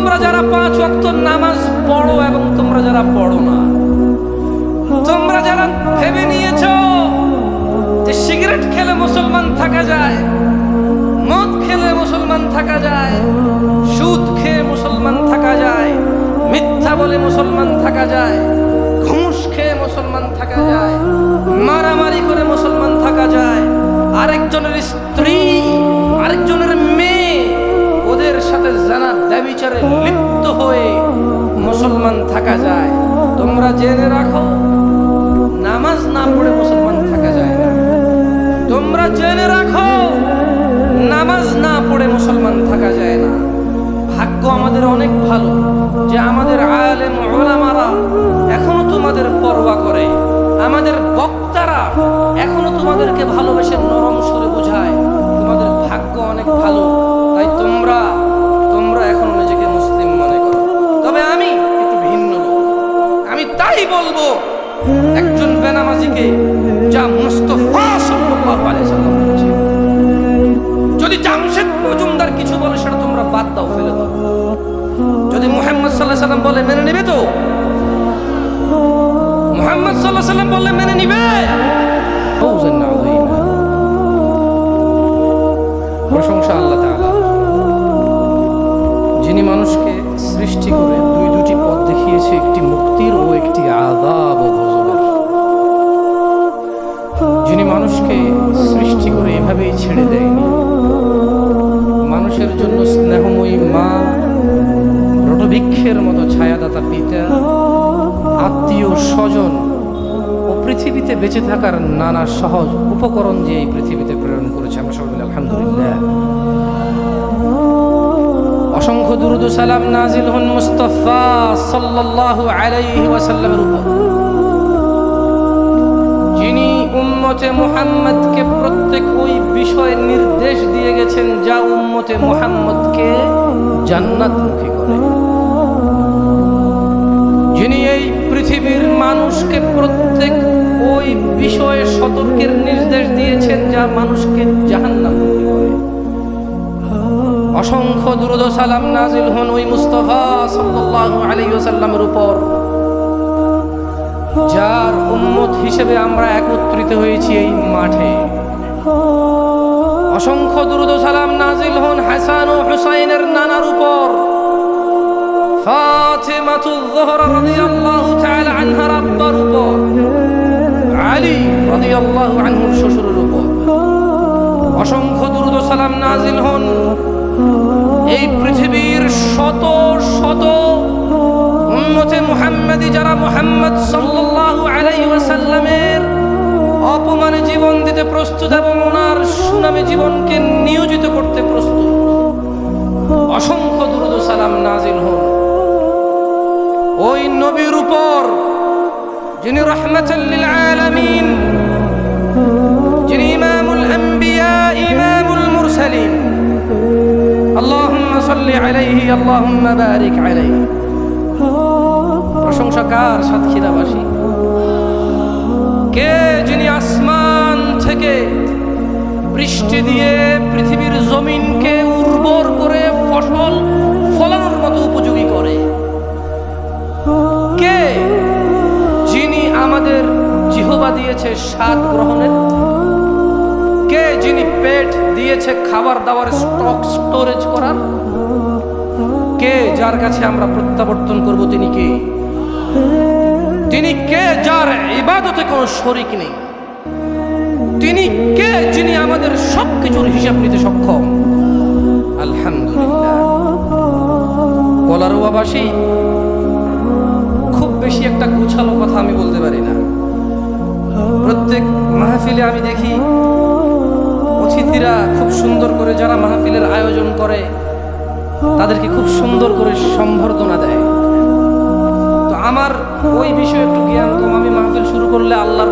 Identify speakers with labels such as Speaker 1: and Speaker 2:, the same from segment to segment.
Speaker 1: তোমরা যারা 5 ওয়াক্ত নামাজ পড়ো এবং তোমরা যারা পড়ো না, তোমরা যারা ভেবে নিয়েছো যে সিগারেট খেলে মুসলমান থাকা যায়, মদ খেলে মুসলমান থাকা যায়, সুদ খেয়ে মুসলমান থাকা যায়, মিথ্যা বলে মুসলমান থাকা যায়, ঘুষ খেয়ে মুসলমান থাকা যায়, মারামারি করে মুসলমান থাকা যায়, আরেকজনের স্ত্রী আরেকজনের মেয়ে ওদের সাথে জানা ব্যভিচারে লিপ্ত হয়ে মুসলমান থাকা যায়। তোমরা জেনে রাখো, নামাজ না পড়ে মুসলমান থাকা যায় না। তোমরা জেনে রাখো, নামাজ না পড়ে মুসলমান থাকা যায় না। ভাগ্য আমাদের অনেক ভালো যে আমাদের আলেম উলামারা এখনো তোমাদের পরোয়া করে, আমাদের বক্তারা এখনো তোমাদেরকে ভালোবেসে নরম সুরে বোঝায়। তোমাদের ভাগ্য অনেক ভালো, তাই তোমরা এখনো নিজেকে মুসলিম মনে করো। তবে আমি একটু ভিন্ন লোক, আমি তাই বলবো একজন বেনামাজিকে যা মুস্তাফা সাল্লাল্লাহু আলাইহি সাল্লাম বলেছে। যদি জামশেদ মজুমদার কিছু বলে সেটা তোমরা বাদ দাও, ফেলে দাও। যদি মুহাম্মদ সাল্লাল্লাহু আলাইহি সাল্লাম বলে মেনে নিবে তো? মুহাম্মদ সাল্লাল্লাহু আলাইহি সাল্লাম বললে মেনে নিবে? প্রশংসা আল্লাহ তাআলা, যিনি মানুষকে সৃষ্টি করে দুটি পথ দেখিয়েছে, একটি মুক্তির ও একটি আযাব ও গজবের। যিনি মানুষকে সৃষ্টি করে এভাবেই ছেড়ে দেয়নি। মানুষের জন্য স্নেহময়ী মা, বটবৃক্ষের মতো ছায়াদাতা পিতা, আত্মীয় স্বজন ও পৃথিবীতে বেঁচে থাকার নানা সহজ উপকরণ যে এই পৃথিবীতে প্রেরণ করেছে। আমরা সবাই বলি আলহামদুলিল্লাহ। অসংখ্য দুরূদ ও সালাম নাজিল হন মুস্তাফা সাল্লাল্লাহু আলাইহি ওয়াসাল্লামের উপর, যিনি উম্মতে মুহাম্মদকে প্রত্যেক ওই বিষয়ে নির্দেশ দিয়ে গেছেন যা উম্মতে মুহাম্মদকে জান্নাতমুখী করে, যিনি এই পৃথিবীর মানুষকে প্রত্যেক ওই বিষয়ে সতর্কের নির্দেশ দিয়েছেন যা মানুষকে জাহান্নামমুখী করে। অসংখ্য দুরূদ ও সালাম নাজিল হন ওই মুস্তাফা সাল্লাল্লাহু আলাইহি ওয়াসাল্লামের উপর, যার উম্মত হিসেবে আমরা একত্রিত হয়েছি এই মাঠে। অসংখ্য দুরূদ ও সালাম নাজিল হন হাসান ও হুসাইনের নানার উপর, ফাতিমাতুয যোহরা রাদিয়াল্লাহু তাআলা আনহার আব্বার উপর, আলী রাদিয়াল্লাহু আনহুর শ্বশুরের উপর। অসংখ্য দুরূদ ও সালাম নাজিল হন এই পৃথিবীর শত শত উম্মতে মুহাম্মাদি যারা মুহাম্মদ সাল্লাল্লাহু আলাইহি ওয়াসাল্লামের অপমানে জীবন দিতে প্রস্তুত এবং ওনার সুনামে জীবনকে নিয়োজিত করতে প্রস্তুত। অসংখ্য দুরূদ ও সালাম নাজিল হন ওই নবীর উপর যিনি রাহমাতাল লিল আলামিন, যিনি ইমামুল আম্বিয়া ইমামুল মুরসালিন। আল্লাহুম্মা সাল্লি আলাইহি আল্লাহুম্মা বারিক আলাইহি। প্রশংসা কার? সাতক্ষীরাবাসী। কে যিনি আসমান থেকে বৃষ্টি দিয়ে পৃথিবীর জমিনকে উর্বর করে ফসল ফলানোর মতো উপযোগী করে? কে যিনি আমাদের জিহ্বা দিয়েছে স্বাদ গ্রহণের? কে যিনি পেট দিয়েছে খাবার দাবার স্টোরেজ করার? কে যার কাছে আমরা প্রত্যাবর্তন করব? তিনি কে? তিনি কে যার ইবাদতে কোনো শরীক নেই? তিনি কে যিনি আমাদের সবকিছুর হিসাব নিতে সক্ষম? আলহামদুলিল্লাহ। কলারোয়াবাসী, খুব বেশি একটা গুছালো কথা আমি বলতে পারি না। প্রত্যেক মাহফিলে আমি দেখি অতিথিরা খুব সুন্দর করে, যারা মাহফিলের আয়োজন করে তাদেরকে খুব সুন্দর করে সম্বর্ধনা দেয়। তো আমার ওই বিষয়ে একটু জ্ঞান কম। আমি মাহফিল শুরু করলে আল্লাহর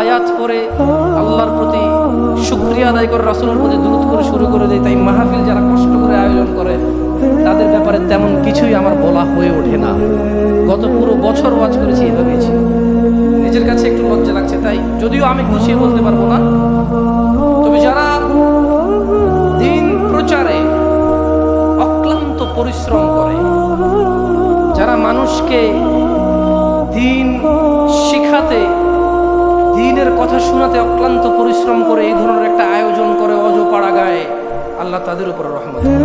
Speaker 1: আয়াত পড়ে আল্লাহর প্রতি শুকরিয়া আদায় করে রাসূলের প্রতি দুরূদ করে শুরু করে দেয়। তাই মাহফিল যারা কষ্ট করে আয়োজন করে তাদের ব্যাপারে তেমন কিছুই আমার বলা হয়ে ওঠে না। গত পুরো বছর ওয়াজ করেছি, এভাবেই ছিল। নিজের কাছে একটু লজ্জা লাগছে, তাই যদিও আমি গুছিয়ে বলতে পারবো না, তবে যারা দিন প্রচারে অক্লান্ত পরিশ্রম করে, যারা মানুষকে দ্বীন শিখাতে, দ্বীনের কথা শোনাতে অক্লান্ত পরিশ্রম করে এই ধরনের একটা আয়োজন করে অজপাড়া গায়ে, আল্লাহ তাদের উপর রহমত করেন।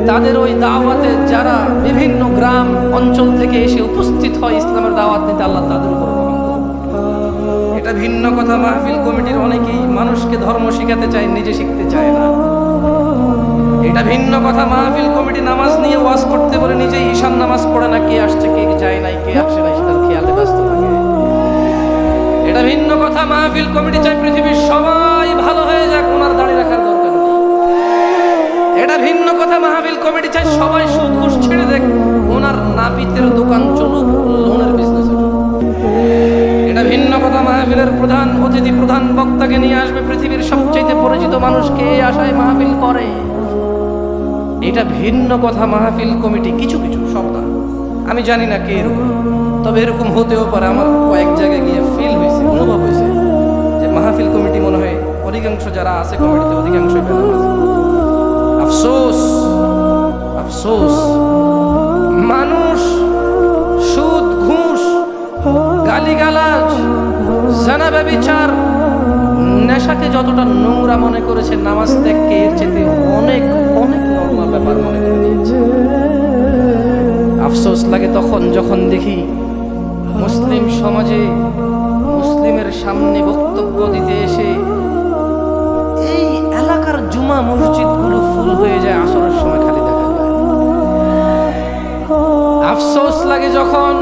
Speaker 1: তাদের ওই দাওয়াতে যারা বিভিন্ন গ্রাম অঞ্চল থেকে এসে উপস্থিত হয় ইসলামের দাওয়াত নিতে, আল্লাহ তাদের উপর রহমত করেন। এটা ভিন্ন কথা, মাহফিল কমিটির অনেকেই মানুষকে ধর্ম শিখাতে চায়, নিজে শিখতে চায় না। এটা ভিন্ন কথা, মাহফিল কমিটি নামাজ নিয়ে ওয়াজ করতে বলে নিজে ঈশান নামাজ পড়ে না, কে আসছে কে যায় নাই, কে আসে নাই সেটার খেয়ালে ব্যস্ত থাকে। এটা ভিন্ন কথা, মাহফিল কমিটি চায় পৃথিবীর সবাই ভালো হয়ে যাক, ওনার দাঁড়িয়ে রাখার দরকার নেই। এটা ভিন্ন কথা, মাহফিল কমিটি চায় সবাই সুদ ঘুষ ছেড়ে দেখ, ওনার নাপিতের দোকান চলুক, লোনের বিজনেস চলুক। এটা ভিন্ন কথা, মাহফিলের প্রধান অতিথি, প্রধান বক্তাকে নিয়ে আসবে পৃথিবীর সবচেয়ে পরিচিত মানুষকে, এই আশায় মাহফিল করে। এটা ভিন্ন কথা, মাহফিল কমিটি কিছু কিছু, সব না, আমি জানি না কে এরকম, তবে এরকম হতেও পারে। আমার কয়েক জায়গায় গিয়ে ফিল হয়েছে, অনুভব হয়েছে যে মাহফিল কমিটি মনে হয় অধিকাংশ যারা আছে কমিটিতে অধিকাংশই বেনামাজি। আফসোস, আফসোস, মানুষ সুদ ঘুষ, গালিগালাজ, জানা ব্যভিচার, নেশাকে যতটা নোংরা মনে করেছে, নামাজ ত্যাগকে এর চেয়ে অনেক অনেক নরমাল ব্যাপার মনে করে নিয়েছে। আফসোস লাগে তখন যখন দেখি মুসলিম সমাজে মুসলিমের সামনে বক্তব্য দিতে এসে এই এলাকার জুমা মসজিদগুলো ফুল হয়ে যায়, আসরের সময় খালি দেখা যায়। আফসোস লাগে যখন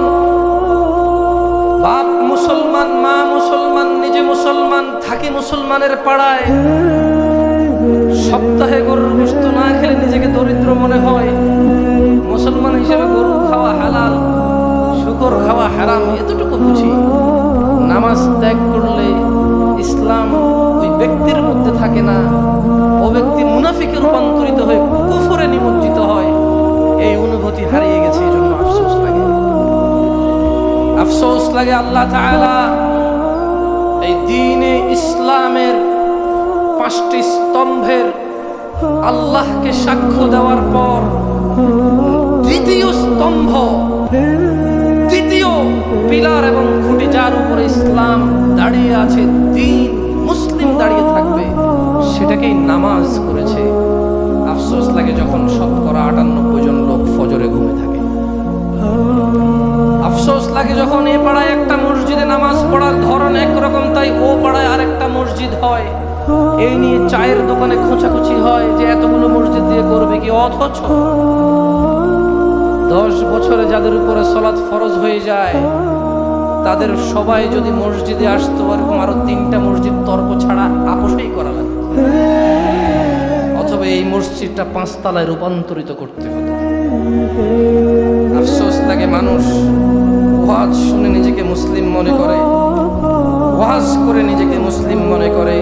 Speaker 1: বাপ মুসলমান, মা মুসলমান, নিজে মুসলমান, থাকি মুসলমানের পাড়ায়, সপ্তাহে গরুর গোশত না খেলে নিজেকে দরিদ্র মনে হয়। মুসলমান হিসেবে গরু খাওয়া হালাল, শুকর খাওয়া হারাম, এতটুকু বুঝি। নামাজ ত্যাগ করলে ইসলাম ওই ব্যক্তির মধ্যে থাকে না, ও ব্যক্তি মুনাফিকে রূপান্তরিত হয়ে কুফরে নিমজ্জিত হয়। এই অনুভূতি হারিয়ে গেছে, এই জন্য আফসোস লাগে। আফসোস লাগে আল্লাহ তাআলা এই দ্বীনে ইসলামের 5টি স্তম্ভের আল্লাহকে সাক্ষ্য দেওয়ার পর দ্বিতীয় স্তম্ভ, দ্বিতীয় পিলার এবং খুঁটি, যার উপরে ইসলাম দাঁড়িয়ে আছে, দ্বীন মুসলিম দাঁড়িয়ে থাকবে, সেটাকেই নামাজ করেছে। আফসোস লাগে যখন 98% জন লোক ফজরে ঘুমে থাকে। আফসোস লাগে যখন এ পাড়ায় একটা মসজিদে নামাজ পড়ার ধরন একরকম, তাই ও পাড়ায় আরেকটা মসজিদ হয়। এই নিয়ে চায়ের দোকানে খোঁচাখুচি হয় যে এতগুলো মসজিদ দিয়ে করবে কি, অথচ 10 বছরে যাদের উপরে সালাত ফরজ হয়ে যায়, তাদের সবাই যদি মসজিদে আসতো, এরকম আরো 3টা মসজিদ তর্ক ছাড়া আপোষই করা লাগে, অথবা এই মসজিদটা 5 তলায় রূপান্তরিত করতে হতো। আফসোস লাগে মানুষ ওয়াজ শুনে নিজেকে মুসলিম মনে করে, ওয়াজ করে নিজেকে মুসলিম মনে করে,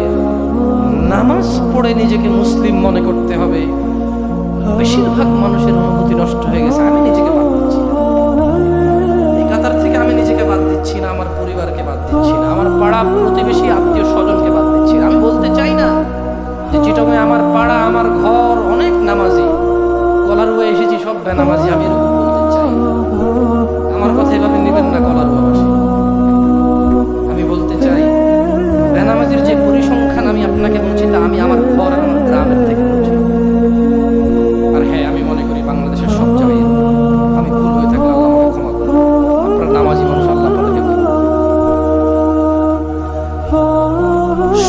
Speaker 1: নামাজ পড়ে নিজেকে মুসলিম মনে করতে হবে। বেশিরভাগ মানুষের অনুভূতি নষ্ট হয়ে গেছে, আমি নিজেকে বাদ দিচ্ছি না, এই কাতার থেকে আমি নিজেকে বাদ দিচ্ছি না, আমার পরিবারকে বাদ দিচ্ছি না, আমার পাড়া প্রতিবেশী আত্মীয় স্বজনকে বাদ দিচ্ছি না। আমি বলতে চাই না যে চিটংয়ে আমার পাড়া, আমার ঘর অনেক নামাজি, কলারুয়া এসেছি সব বেনামাজি, আমি এরকম বলতে চাই। আমার কথা এভাবে নেবেন না কলারুয়াবাসী। আমি বলতে চাই বেনামাজির যে পরিসংখ্যান আমি আপনাকে বলছি, তা আমি আমার ঘর আর আমার গ্রামের থেকে বলছি। আর হ্যাঁ, আমি মনে করি বাংলাদেশের সব জায়গায় আমি ভুল হয়ে থাকলে আল্লাহ আমাকে ক্ষমা করুন। আপনার নামাজি মানুষ, আল্লাহ আপনাকে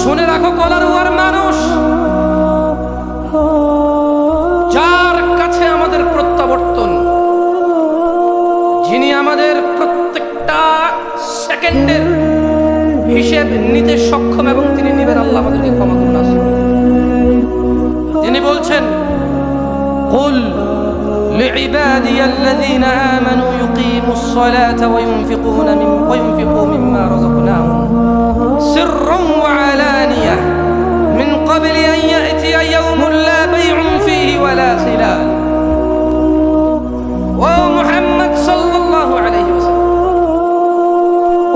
Speaker 1: শুনে রাখো, কলারুয়ার মানুষ যার কাছে আমাদের প্রত্যাবর্তন, যিনি আমাদের প্রত্যেকটা সেকেন্ডের হিসেব নিতে সক্ষম এবং তিনি নেবেন, আল্লাহ আমাদেরকে ক্ষমা করুন। তিনি বলছেন, কুল লিইবাদিয়া আল্লাযীনা আমানু ইউকিমুস সালাতা ওয়া ইউনফিকু মিম্মা রাযাকনাহুম সিররান ওয়া আলানিয়াহ মিন ক্বাবলি আন ইয়াতিয়া ইয়াওমুন লা বাইউন ফীহি ওয়া লা খিলাল। ও মুহাম্মদ সাল্লাল্লাহু আলাইহি ওয়াসাল্লাম,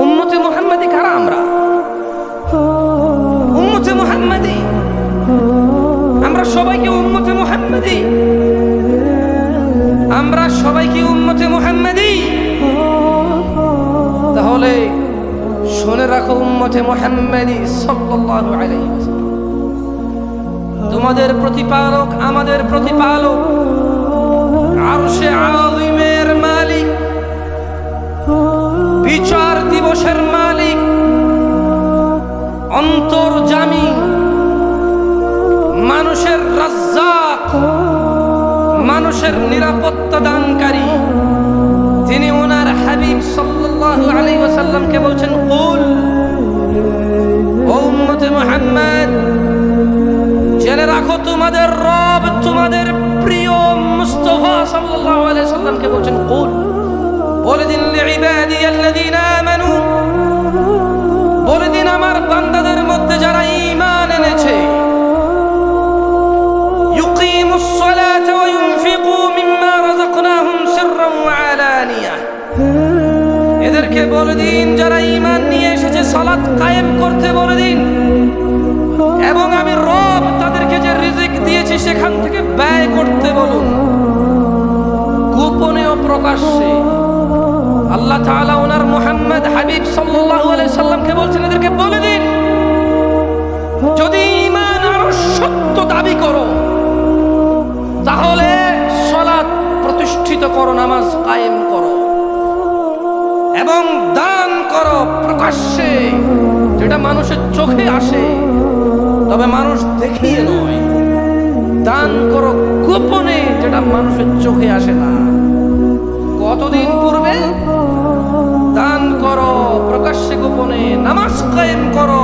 Speaker 1: উম্মতে মুহাম্মাদি কারা? আমরা উম্মতে মুহাম্মাদি, আমরা সবাইকে উম্মতে মুহাম্মাদি। আমরা সবাই কি উম্মতে মুহাম্মাদি? তাহলে শুনে রাখো উম্মতে মুহাম্মাদি সাল্লাল্লাহু আলাইহি ওয়াসাল্লাম, তোমাদের প্রতিপালক, আমাদের প্রতিপালক, আরশে আযীমের মালিক, বিচার দিবসের মালিক, অন্তর্যামী, মানুষের রাজ্জাক, মানুষের নিরাপত্তা দানকারী, তিনি ওনার হাবিব সাল্লাল্লাহু আলাইহি ওয়াসাল্লামকে বলছেন, কুল, ও উম্মতে মুহাম্মদ, জেনে রাখো তোমাদের রব, তোমাদের প্রিয় মুস্তাফা সাল্লাল্লাহু আলাইহি ওয়াসাল্লামকে বলছেন, কুল, বলে দিন, লিইবাদিয়াল্লাযীনা আমানু, বলে দিন আমার বান্দাদের মধ্যে যারা ঈমান এনেছে, ইউকিমুস সালাতা ওয়া ইউনফিকু মিম্মা রাযাকনাহুম সিররান ওয়া আলানিয়া, এদেরকে বলে দিন যারা ঈমান নিয়ে এসেছে সালাত কায়েম করতে বলে দিন, এবং আমি রব তাদেরকে যে রিজিক দিয়েছি সেখান থেকে ব্যয় করতে বলুন, গোপনে ও প্রকাশ্যে। আল্লাহ তাআলা ওনার মুহাম্মদ হাবিব সাল্লাল্লাহু আলাইহি সাল্লামকে বলছেন, এদেরকে বলে দিন, যদি ঈমান আর সত্য দাবি করো তাহলে সালাত প্রতিষ্ঠিত করো, নামাজ কায়েম করো এবং দান করো প্রকাশ্যে, যেটা মানুষের চোখে আসে তবে মানুষ দেখিয়ে নয়। দান করো গোপনে, যেটা মানুষের চোখে আসে না। কতদিন পূর্বে? দান করো প্রকাশ্যে গোপনে, নামাজ কায়েম করো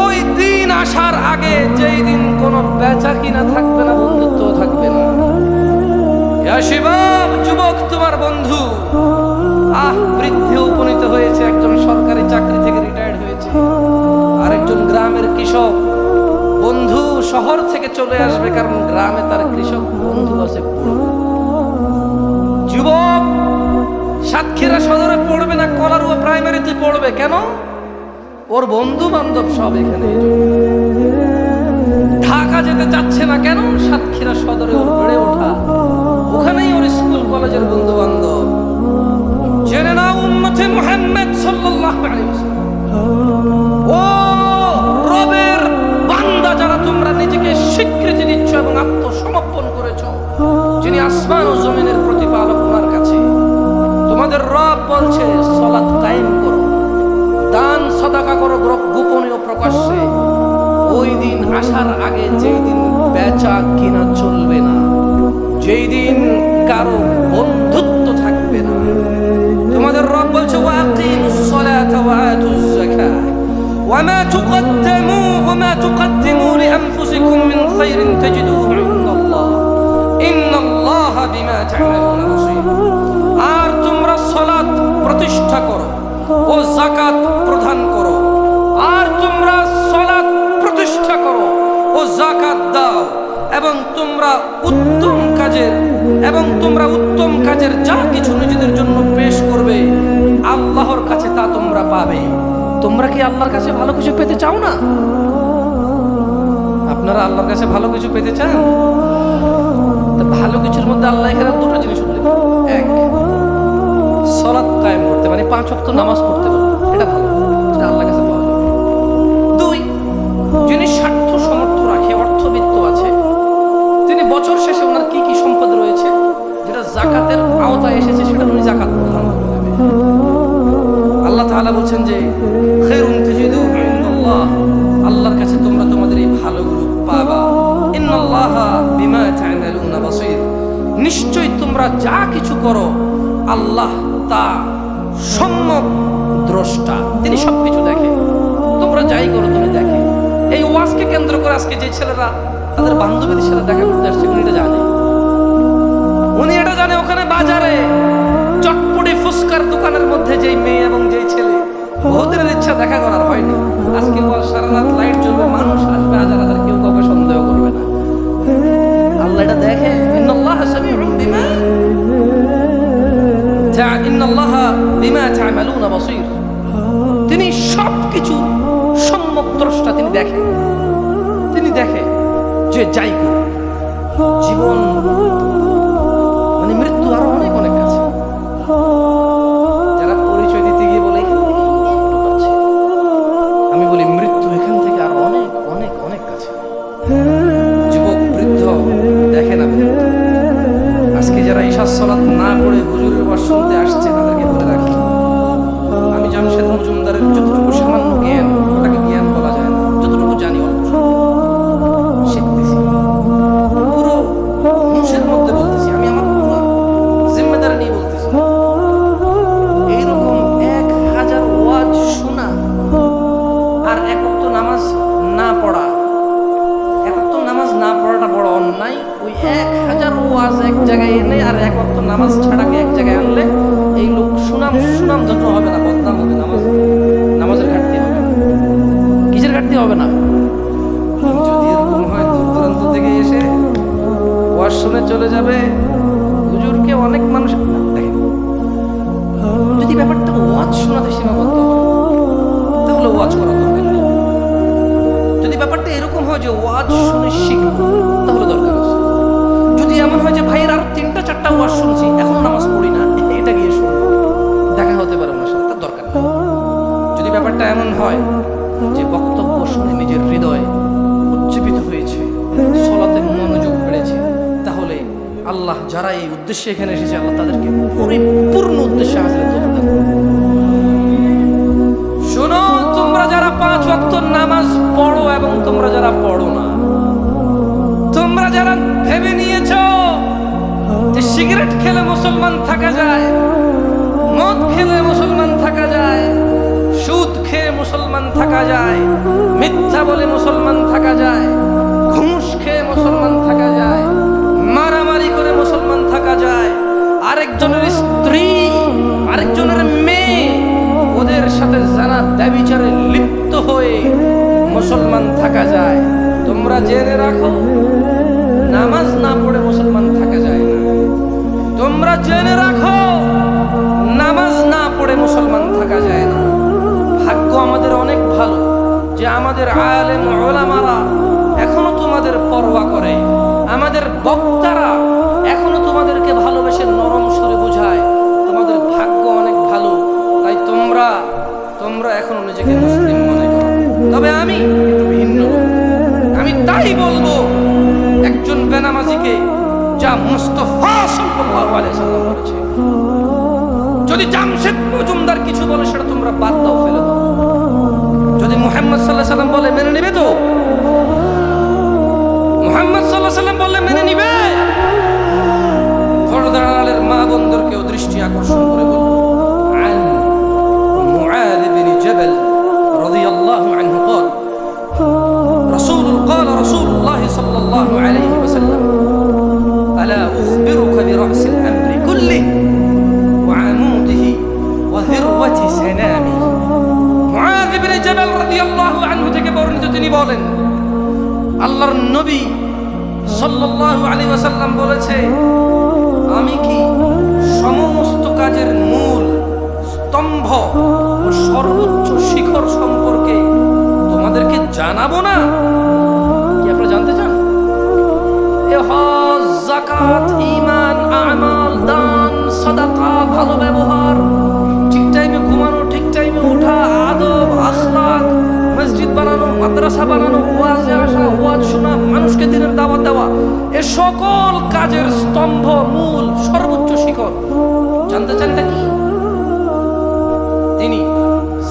Speaker 1: ওই দিন আসার আগে, যেই দিন কোনো বেচা কিনা থাকবে না, বন্ধুত্ব থাকবে না। ইয়া শিবাব, যুবক তোমার বন্ধু বৃদ্ধে উপনীত হয়েছে, একজন সরকারি চাকরি থেকে রিটায়ার্ড হয়েছে, আরেকজন গ্রামের কৃষক বন্ধু শহর থেকে চলে আসবে, কারণ গ্রামে তার কৃষক বন্ধু আছে। যুবক সাতক্ষীরা সদরে পড়বে না, কলারুয়া প্রাইমারিতে পড়বে, কেন? ওর বন্ধু বান্ধব সব এখানে। ঢাকা যেতে চাচ্ছে না, কেন? সাতক্ষীরা সদরে ওর বেড়ে ওঠা, ওখানেই ওর স্কুল কলেজের বন্ধু বান্ধব। জেনে নাও উম্মতে মুহাম্মদ সাল্লাল্লাহু আলাইহি ওয়াসাল্লাম, ও রবের বান্দা যারা তোমরা নিজেকে স্বীকৃতি দিচ্ছ এবং আত্মসমর্পণ করেছো, যিনি আসমান ও জমিনের প্রতিপালক, ওনার কাছে তোমাদের রব বলছে সালাত কায়েম করো, দান সাদাকা করো গোপনে ও প্রকাশ্যে। ওই দিন আসার আগে, যেই দিন বেচা কিনা চলবে না, যেই দিন কারো বন্ধুত্ব থাকবে না, তোমাদের রব বলছে ওয়াকিমুস সালাতা ওয়া আতুজ যাকাত ওয়ামা তুকদ্দিমু লিআনফুসিকুম মিন খায়রিন তাজিদুহু ইনদাল্লাহ ইন্নাল্লাহা বিমা তা'মালুনা বাসীর। আর তোমরা সালাত প্রতিষ্ঠা করো ও যাকাত প্রদান করো, আর তোমরা সালাত প্রতিষ্ঠা করো ও যাকাত দাও, এবং তোমরা উত্তম কাজের যা কিছু নিজেদের জন্য পেশ করবে, আল্লাহর কাছে তা তোমরা পাবে। তোমরা কি আল্লাহর কাছে ভালো কিছু পেতে চাও না? আপনারা আল্লাহর কাছে ভালো কিছু পেতে চান? ভালো কিছুর মধ্যে আল্লাহ এখানে দুটো জিনিস উল্লেখ করেন। এক, সালাত কায়েম করতে, মানে 5 ওয়াক্ত নামাজ পড়তে বলতে, এটা ভালো, এটা আল্লাহর কাছে পাওয়া যাবে। 2, যিনি স্বার্থ সমর্থ রাখে, অর্থবিত্ত আছে, তিনি বছর শেষে ওনার কি কি সম্পদ রয়েছে যেটা যাকাতের আওতায় এসেছে, সেটা উনি যাকাত প্রদান করে দেবে। আল্লাহ তাআলা বলছেন যে খায়রুন তাজিদুহু ইনদাল্লাহ, আল্লাহর কাছে তোমরা তোমাদের এই ভালোগুলো পাবা। ইন্নাল্লাহা বিমা তা'মালুনা বাসীর, নিশ্চয়ই তোমরা যা কিছু করো আল্লাহ তা সম্যক দ্রষ্টা, তিনি সবকিছু দেখে। তোমরা যাই করো তিনি দেখে। এই ওয়াজকে কেন্দ্র করে আজকে যে ছেলেরা তাদের বান্ধবীদের সাথে দেখা করতে আসছে, উনি এটা জানে। ওখানে বাজারে চটপটি ফুচকার দোকানের মধ্যে যেই মেয়ে এবং যেই ছেলে, বহুদিনের ইচ্ছা দেখা করার হয়নি, আজকে সারা রাত লাইট জ্বলবে, মানুষ আসবে হাজার হাজার, কেউ কাউকে সন্দেহ করবে না। আল্লাহ এটা দেখে। ইন্নাল্লাহা সামিউন বিমা তা'মালুনা বাসীর, তিনি সবকিছু সম্যক দ্রষ্টা, তিনি দেখে যে যাই করুক, জীবন মানে নামাজ সালাত না পড়ে হুজুরের ওয়াজ শুনতে আসছে তাদেরকে বলে রাখি, আমি জামশেদ মজুমদারের যতটুকু সামান্য জ্ঞান, ওটাকে জ্ঞান বলা যায় না, যতটুকু জানি অল্প শিখতেছি, পুরো হুঁশের মধ্যে বলতেছি, আমি আমার পুরো জিম্মেদারি নিয়ে বলতেছি। এইরকম 1000 ওয়াজ শোনা আর এক ওয়াক্ত নামাজ না পড়া, এক ওয়াক্ত নামাজ না পড়াটা বড় অন্যায়। ওই 1000 ওয়াজ এক জায়গায় এনে আর এক ওয়াক্ত নামাজ ছাড়াকে এক জায়গায় আনলে এই লোক সুনাম যত হবে না, বদনাম হবে। নামাজের ঘাটতি হবে, কিসের ঘাটতি হবে না? যদি এরকম হয় দূর দূরান্ত থেকে এসে ওয়াজ শুনে চলে যাবে, হুজুরকে অনেক মানুষ দেখেন, যদি ব্যাপারটা ওয়াজ শোনাতে সীমাবদ্ধ হয় তাহলে ওয়াজ করা দরকার নেই। যদি ব্যাপারটা এরকম হয় যে ওয়াজ শুনে শিখবো তাহলে দরকার আছে। যদি এমন হয় যে ভাইয়ের আর 3টা-4টা ওয়াজ শুনছি এখনো নামাজ পড়ি না, এটা গিয়ে শুনবো, দেখা হতে পারে ওনার সাথে, তার দরকার নেই। যদি ব্যাপারটা এমন হয় যে বক্তব্য শুনে নিজের হৃদয় উজ্জীবিত হয়েছে, সলাতে মনোযোগ বেড়েছে, তাহলে আল্লাহ যারা এই উদ্দেশ্যে এখানে এসেছে আল্লাহ তাদেরকে পরিপূর্ণ উদ্দেশ্যে হাসিলের তৌফিক দান করুন। শোনো, তোমরা যারা 5 ওয়াক্ত নামাজ পড়ো এবং তোমরা যারা পড়ো না, তোমরা যারা ভেবে নিয়েছো যে সিগারেট খেলে মুসলমান থাকা যায়, মদ খেলে মুসলমান থাকা যায়, সুদ খেয়ে মুসলমান থাকা যায়, মিথ্যা বলে মুসলমান থাকা যায়, ঘুষ খেয়ে মুসলমান থাকা যায়, মারামারি করে মুসলমান থাকা যায়, আরেকজনের স্ত্রী আরেকজনের মেয়ে ওদের সাথে জানা ব্যভিচারে লিপ্ত হয়ে মুসলমান থাকা যায়, তোমরা জেনে রাখো নামাজ না পড়ে মুসলমান থাকা যায় না। তোমরা জেনে রাখো নামাজ না পড়ে মুসলমান থাকা যায় না। ভাগ্য আমাদের অনেক ভালো যে আমাদের আলেম ওলামারা এখনো তোমাদের পরোয়া করে, আমাদের বক্তারা এখনো তোমাদেরকে ভালোবেসে নরম সুরে বোঝায়। তোমাদের ভাগ্য অনেক ভালো, তাই তোমরা এখনো নিজেকে মুসলিম মনে করো। তবে আমি একটু ভিন্ন, আমি তাই বলবো একজন বেনামাজিকে যা মুস্তাফা সাল্লাল্লাহু আলাইহি ওয়াসাল্লাম বলেছে, যদি জামশেদ মজুমদার কিছু বলে সেটা তোমরা বাদ দাও, ফেলে দাও। যদি মুহাম্মদ সাল্লাল্লাহু আলাইহি ওয়াসাল্লাম বলে মেনে নেবে তো? মুহাম্মদ সাল্লাল্লাহু আলাইহি ওয়াসাল্লাম বললে মেনে নিবে? পর্দার আড়ালের মা বোনদেরকেও দৃষ্টি আকর্ষণ করে বলবো, আন মুআয বিন জাবাল রাদিয়াল্লাহু আনহু قال رسول الله صلى الله عليه وسلم ألا أخبرك برأس الأمر كله وعموده وذروة سنامه। মুআয ইবনে জাবাল রাদিয়াল্লাহু আনহু থেকে বর্ণিত, তিনি বলেন আল্লাহর নবী সাল্লাল্লাহু আলাইহি ওয়াসাল্লাম বলেছে, আমি কি সমস্ত কাজের মূল স্তম্ভ ও সর্বোচ্চ শিখর সম্পর্কে তোমাদেরকে জানাবো না? কি আপনারা জানতে চান? হজ, যাকাত, ঈমান, আমাল, দান, সাদাকা, ভালো ব্যবহার, ঠিক টাইমে ঘুমানো, ঠিক টাইমে ওঠা, আদব, আখলাক, মসজিদ বানানো, মাদ্রাসা বানানো, ওয়াজে আসা, ওয়াজ শোনা, মানুষকে দিনের দাওয়াত দেওয়া, এ সকল কাজের স্তম্ভ, মূল, সর্বোচ্চ শিখর জানতে চান না কি? তিনি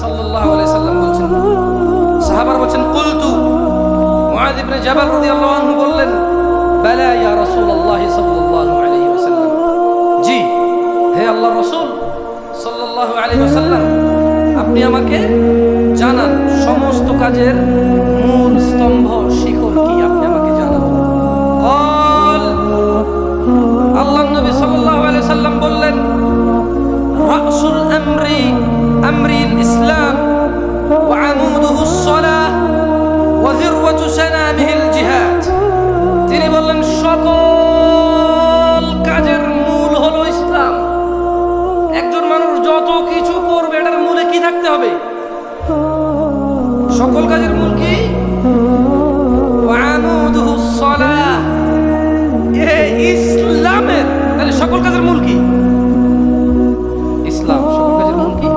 Speaker 1: সাল্লাল্লাহু আলাইহি সাল্লাম বলছেন, সাহাবারা বলছেন, কুলতু, মুআয ইবনে জাবাল রাদিয়াল্লাহু আনহু বললেন, বালা ইয়া রাসূলুল্লাহ সাল্লাল্লাহু আলাইহি ওয়াসাল্লাম, জি হে আল্লাহর রাসূল সাল্লাল্লাহু আলাইহি ওয়াসাল্লাম, আপনি আমাকে জানান সমস্ত কাজের মূল স্তম্ভ শিখর কি, আপনি আমাকে জানান। قال, আল্লাহর নবী সাল্লাল্লাহু আলাইহি ওয়াসাল্লাম বললেন, রাসুল আমরিল ইসলাম ওয়া আমুদুহুস সালাহ ওয়া যিরওয়াতু সানামিহিল জিহাদ। তিনি বললেন সকল কাজের মূল হলো ইসলাম। একজন মানুষ যত কিছু করবে এটার মূলে কি থাকতে হবে? সকল কাজের মূল কি? ওয়া আমুদুহুস সালাহ, ইসলামের। তাহলে সকল কাজের মূল কি? ইসলাম। সকল কাজের মূল কি?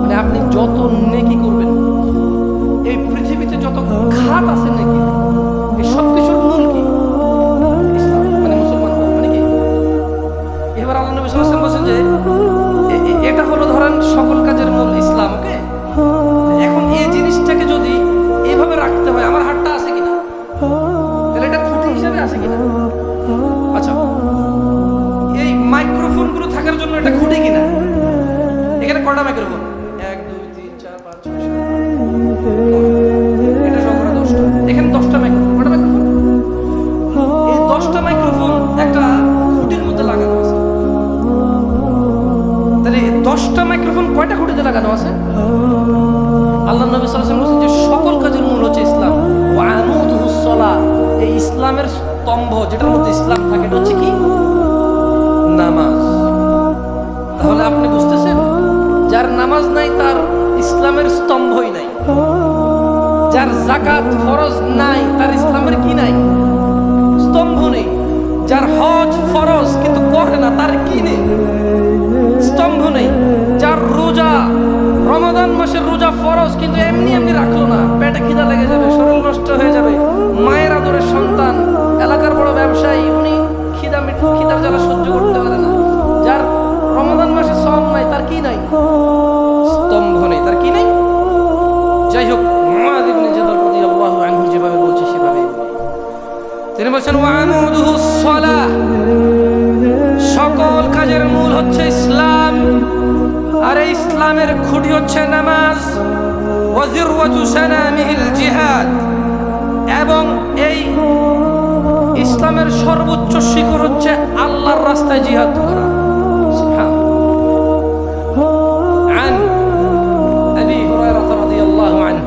Speaker 1: মানে আপনি যত নেকি করবেন, এই পৃথিবীতে যত খাত আছে নেকি, আছে কিনা? আচ্ছা, এই মাইক্রোফোন গুলো থাকার জন্য এটা খুঁটি কিনা? এখানে কটা মাইক্রোফোন? 1 2 3 4 5 6 7 এটা সহ করে 10টা। এখানে 10টা মাইক্রোফোন। কটা মাইক্রোফোন? এই 10টা মাইক্রোফোন একটা খুঁটির মধ্যে লাগানো আছে। তাহলে 10টা মাইক্রোফোন কয়টা খুঁটিতে লাগানো আছে? আল্লাহ নবী সাল্লাল্লাহু আলাইহি ওয়াসাল্লাম বলেছেন যে সকল কাজের মূল হচ্ছে ইসলাম। ওয়া আমুদুহুস সালাহ, এই ইসলামের স্তম্ভ যেটার মধ্যে ইসলাম থাকে এটা হচ্ছে কি? নামাজ। তাহলে আপনি বুঝতেছেন, যার নামাজ নাই তার ইসলামের স্তম্ভই নাই। যার যাকাত ফরজ নাই তার ইসলামের কি নাই? স্তম্ভ নেই। যার হজ ফরজ কিন্তু করে না তার কি নেই? স্তম্ভ নেই। যার রোজা, রমাদান মাসের রোজা ফরজ কিন্তু এমনি এমনি রাখলো না, পেটে খিদা লেগে যাবে, শরীর নষ্ট হয়ে যাবে, মায়ের আদরের সন্তান, এলাকার বড় ব্যবসায়ী, উনি খিদার জ্বালা সহ্য করতে পারে না। যার রমাদান মাসে সওম নাই তার কি নাই? স্তম্ভ নেই। তার কি নেই? যাই হোক, মুআয ইবনে জাবাল রাদিয়াল্লাহু আনহু যেভাবে বলছে সেভাবেই বলি। তিনি বলছেন ওয়া আমুদুহুস সালাহ, সকল কাজের মূল হচ্ছে ইসলাম, আর এই ইসলামের খুঁটি হচ্ছে নামাজ। ওয়া যিরওয়াতু সানামিহিল জিহাদ, এবং এই ইসলামের সর্বোচ্চ শিখর হচ্ছে আল্লাহর রাস্তায় জিহাদ করা। عن أبي هريرة رضي الله عنه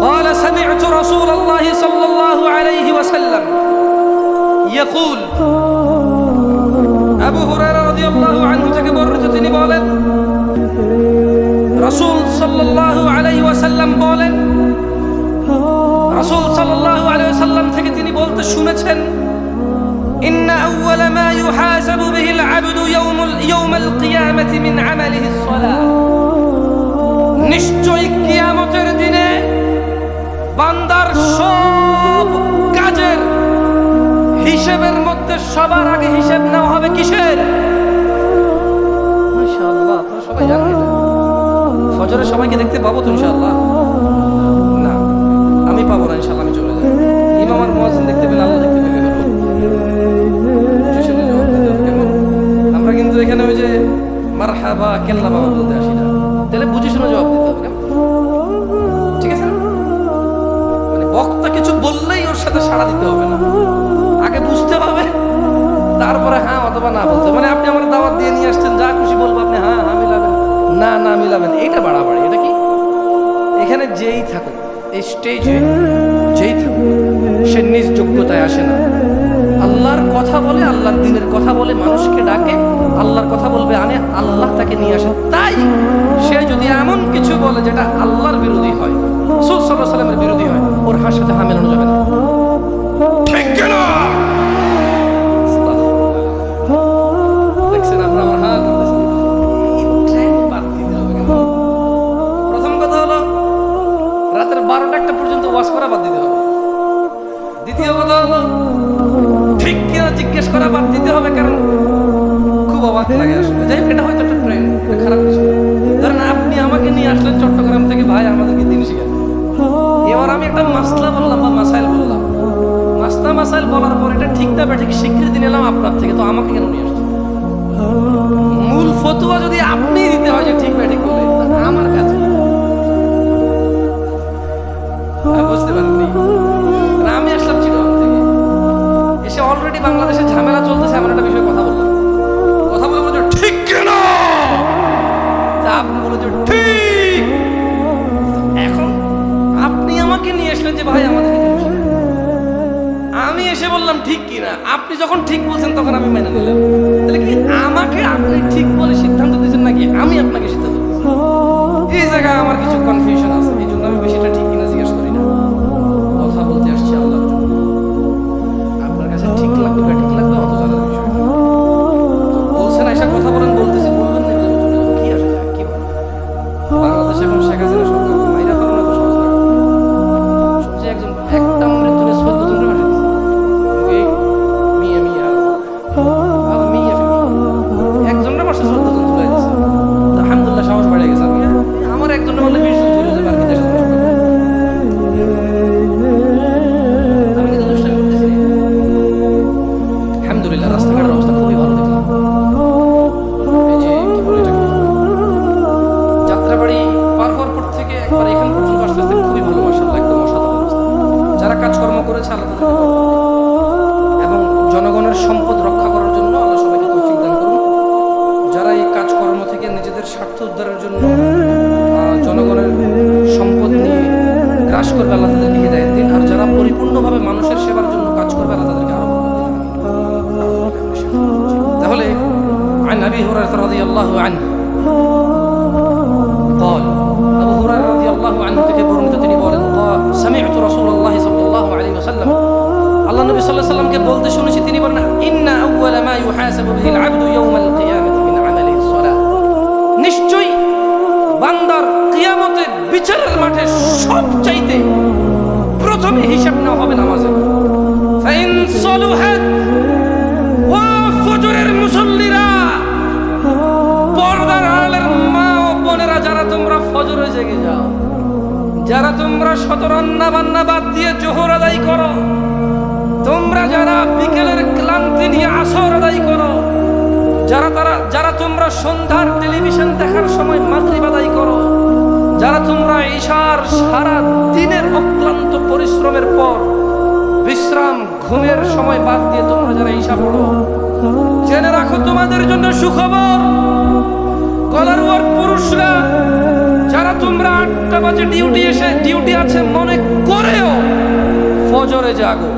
Speaker 1: قال سمعت رسول الله صلى الله عليه وسلم يقول, আবু হুরায়রা রাদিয়াল্লাহু আনহু থেকে বর্ণিত, তিনি বলেন রাসূল সাল্লাল্লাহু আলাইহি ওয়াসাল্লাম বলেন, রাসূল সাল্লাল্লাহু আলাইহি ওয়াসাল্লাম থেকে তিনি বলতে শুনেছেন, ইন্না আউওয়ালা মা ইউহাসাবু বিহিল আবদু ইয়াউমাল কিয়ামাতি মিন আমালিহিস সালাহ, নিশ্চয়ই কিয়ামতের দিনে বান্দার সব কাজের হিসেবের মধ্যে সবার আগে হিসেব নেওয়া হবে কিসের? মাশাআল্লাহ, আপনারা সবাই জানেন এটা। ফজরে সবাইকে দেখতে পাবো তো ইনশাআল্লাহ? না, আমি পাবো না ইনশাআল্লাহ, আমি চলে যাব। ইমাম আর মুয়াজ্জিন দেখতে পেলে আল্লাহ দেখতে পেলে হলো। আমরা কিন্তু এখানে ওই যে মারহাবা কেল্লা বাবা বলতে আসি না, তাহলে বুঝে শুনে জবাব দিতে হবে। ঠিক আছে? মানে বক্তা কিছু বললেই ওর সাথে সাড়া দিতে হবে না, আগে বুঝতে হবে, তারপরে হ্যাঁ অথবা না বলতে। মানে আপনি আমার দাওয়াত দিয়ে নিয়ে আসছেন, যা খুশি বলবো আপনি হ্যাঁ হ্যাঁ মিলাবেন, না না মিলাবেন, এইটা বাড়াবাড়ি। এটা কি? এখানে যেই থাকুক, এই স্টেজে যেই থাকুক, সে নিজ যোগ্যতায় আসে না। আল্লাহর কথা বলে, আল্লাহর দ্বীনের কথা বলে, মানুষকে ডাকে, আল্লাহর কথা বলবে, আনে, আল্লাহ তাকে নিয়ে আসে। তাই সে যদি এমন কিছু বলে যেটা আল্লাহর বিরোধী হয়, রাসূল সাল্লাল্লাহু আলাইহি ওয়াসাল্লামের বিরোধী হয়, ওর হার সাথে হা মেলানো যাবে না। ঠিক কিনা? দেখছেন আপনারা আমার হাল করতেছেন। বাদ দিতে হবে। প্রথম কথা হলো রাতের 12টা পর্যন্ত ওয়াজ করা বাদ দিতে হবে। দ্বিতীয় কথা হলো ঠিক কিনা জিজ্ঞেস করা বাদ দিতে হবে, কারণ খুব অবাক লাগে আসলে। যাই হোক, এটা হয়তো একটা ট্রেন্ড, খারাপ কিছু। ধরেন আপনি আমাকে নিয়ে আসলেন চট্টগ্রাম থেকে, ভাই আমাদেরকে দিন শিখান। এবার আমি একটা মাসলা বললাম বা মাসাইল বললাম, মাসলা মাসাইল বলার পর এটা ঠিক না ঠিক স্বীকৃতি নিলাম আপনার থেকে, তো আমাকে কেন নিয়ে আসছেন? মূল ফতোয়া যদি আপনি দিতে হয় যে ঠিক বা ঠিক বলে, আমার কাছে বুঝতে পারেননি। আমি আসলাম চিটাগাং থেকে, এসে অলরেডি বাংলাদেশে ঝামেলা চলতেছে এমন একটা বিষয়ে কথা বললাম। কথা বলে বলছো ঠিক কেন, আপনি বলেছো ঠিক। এখন আপনি আমাকে নিয়ে আসলেন যে ভাই আমাদের, আমি এসে বললাম ঠিক কিনা, আপনি যখন ঠিক বলছেন তখন আমি মেনে নিলাম। তাহলে কি আমাকে আপনি ঠিক বলে সিদ্ধান্ত দিয়েছেন নাকি আমি আপনাকে সিদ্ধান্ত দিয়েছি? এই জায়গায় আমার কিছু কনফিউশন আছে, এই জন্য আমি বেশিটা ঠিক কিনা জিজ্ঞেস করি না। কথা বলতে আসছি আল্লাহর জন্য, আপনার কাছে ঠিক লাগবে বা ঠিক লাগবে অত জানার বিষয় না। বলছেন এসে কথা বলেন, বলতেছি বলবেন না, কি আসে যায় কি বলেন? বাংলাদেশে এখন শেখ হাসিনা সরকার মাইরা ফেলানো তো সহজ না। শুনছি একজন একটা মৃত্যু 14 জনের মাসে একজনের মাসে 14 জন তুলে দিচ্ছে। আলহামদুলিল্লাহ, সাহস বেড়ে গেছে। আমার একজনের বললে 20 জন তুলে যাবে, আর কি দেশে আছে আল্লাহ তাদেরকে এবং জনগণের সম্পদ রক্ষা করার জন্য আল্লাহ সবাইকে তৌফিক দান করুন। যারা এই কাজকর্ম থেকে নিজেদের স্বার্থ উদ্ধারের জন্য জনগণের সম্পদ নিয়ে গ্রাস করবে আল্লাহ তাদেরকে হিদায়াত দিন। আর যারা পরিপূর্ণভাবে মানুষের সেবার জন্য কাজ করবে আল্লাহ তাদেরকে আরো তাহলে عن أبي هريرة رضي الله عنه قال أبو هريرة رضي الله عنه থেকে বর্ণিত তিনি বলেন قال سمعت رسول الله صلى الله عليه وسلم আল্লাহ নবী সাল্লাল্লাহু আলাইহি ওয়াসাল্লামকে বলতে শুনেছি তিনি বলেন إن أول ما يحاسب به العبد يوم القيامة من عمله الصلاة নিশ্চয়ই বান্দার কিয়ামতের বিচারের মাঠে সবচাইতে প্রথমে হিসাব নেওয়া হবে নামাজের। فإن صلحت ফজরের মুসল্লিরা, পর্দার আড়ালের মা ও বোনেরা, যারা তোমরা ফজরে জেগে যাও, যারা তোমরা শত রান্না বান্না বাদ দিয়ে জোহর আদায় করো, তোমরা যারা বিকেলের ক্লান্তি নিয়ে আসর আদায় করো, যারা তোমরা সন্ধ্যার টেলিভিশন দেখার সময় মাগরিব আদায় করো, যারা তোমরা ঈশার সারা দিনের অক্লান্ত পরিশ্রমের পর বিশ্রাম ঘুমের সময় বাদ দিয়ে তোমরা যারা ঈশা পড়ো, জেনে রাখো তোমাদের জন্য সুখবর। কলারওয়ার পুরুষরা, যারা তোমরা 8টা বাজে ডিউটি আছে মনে করেও ফজরে জাগো,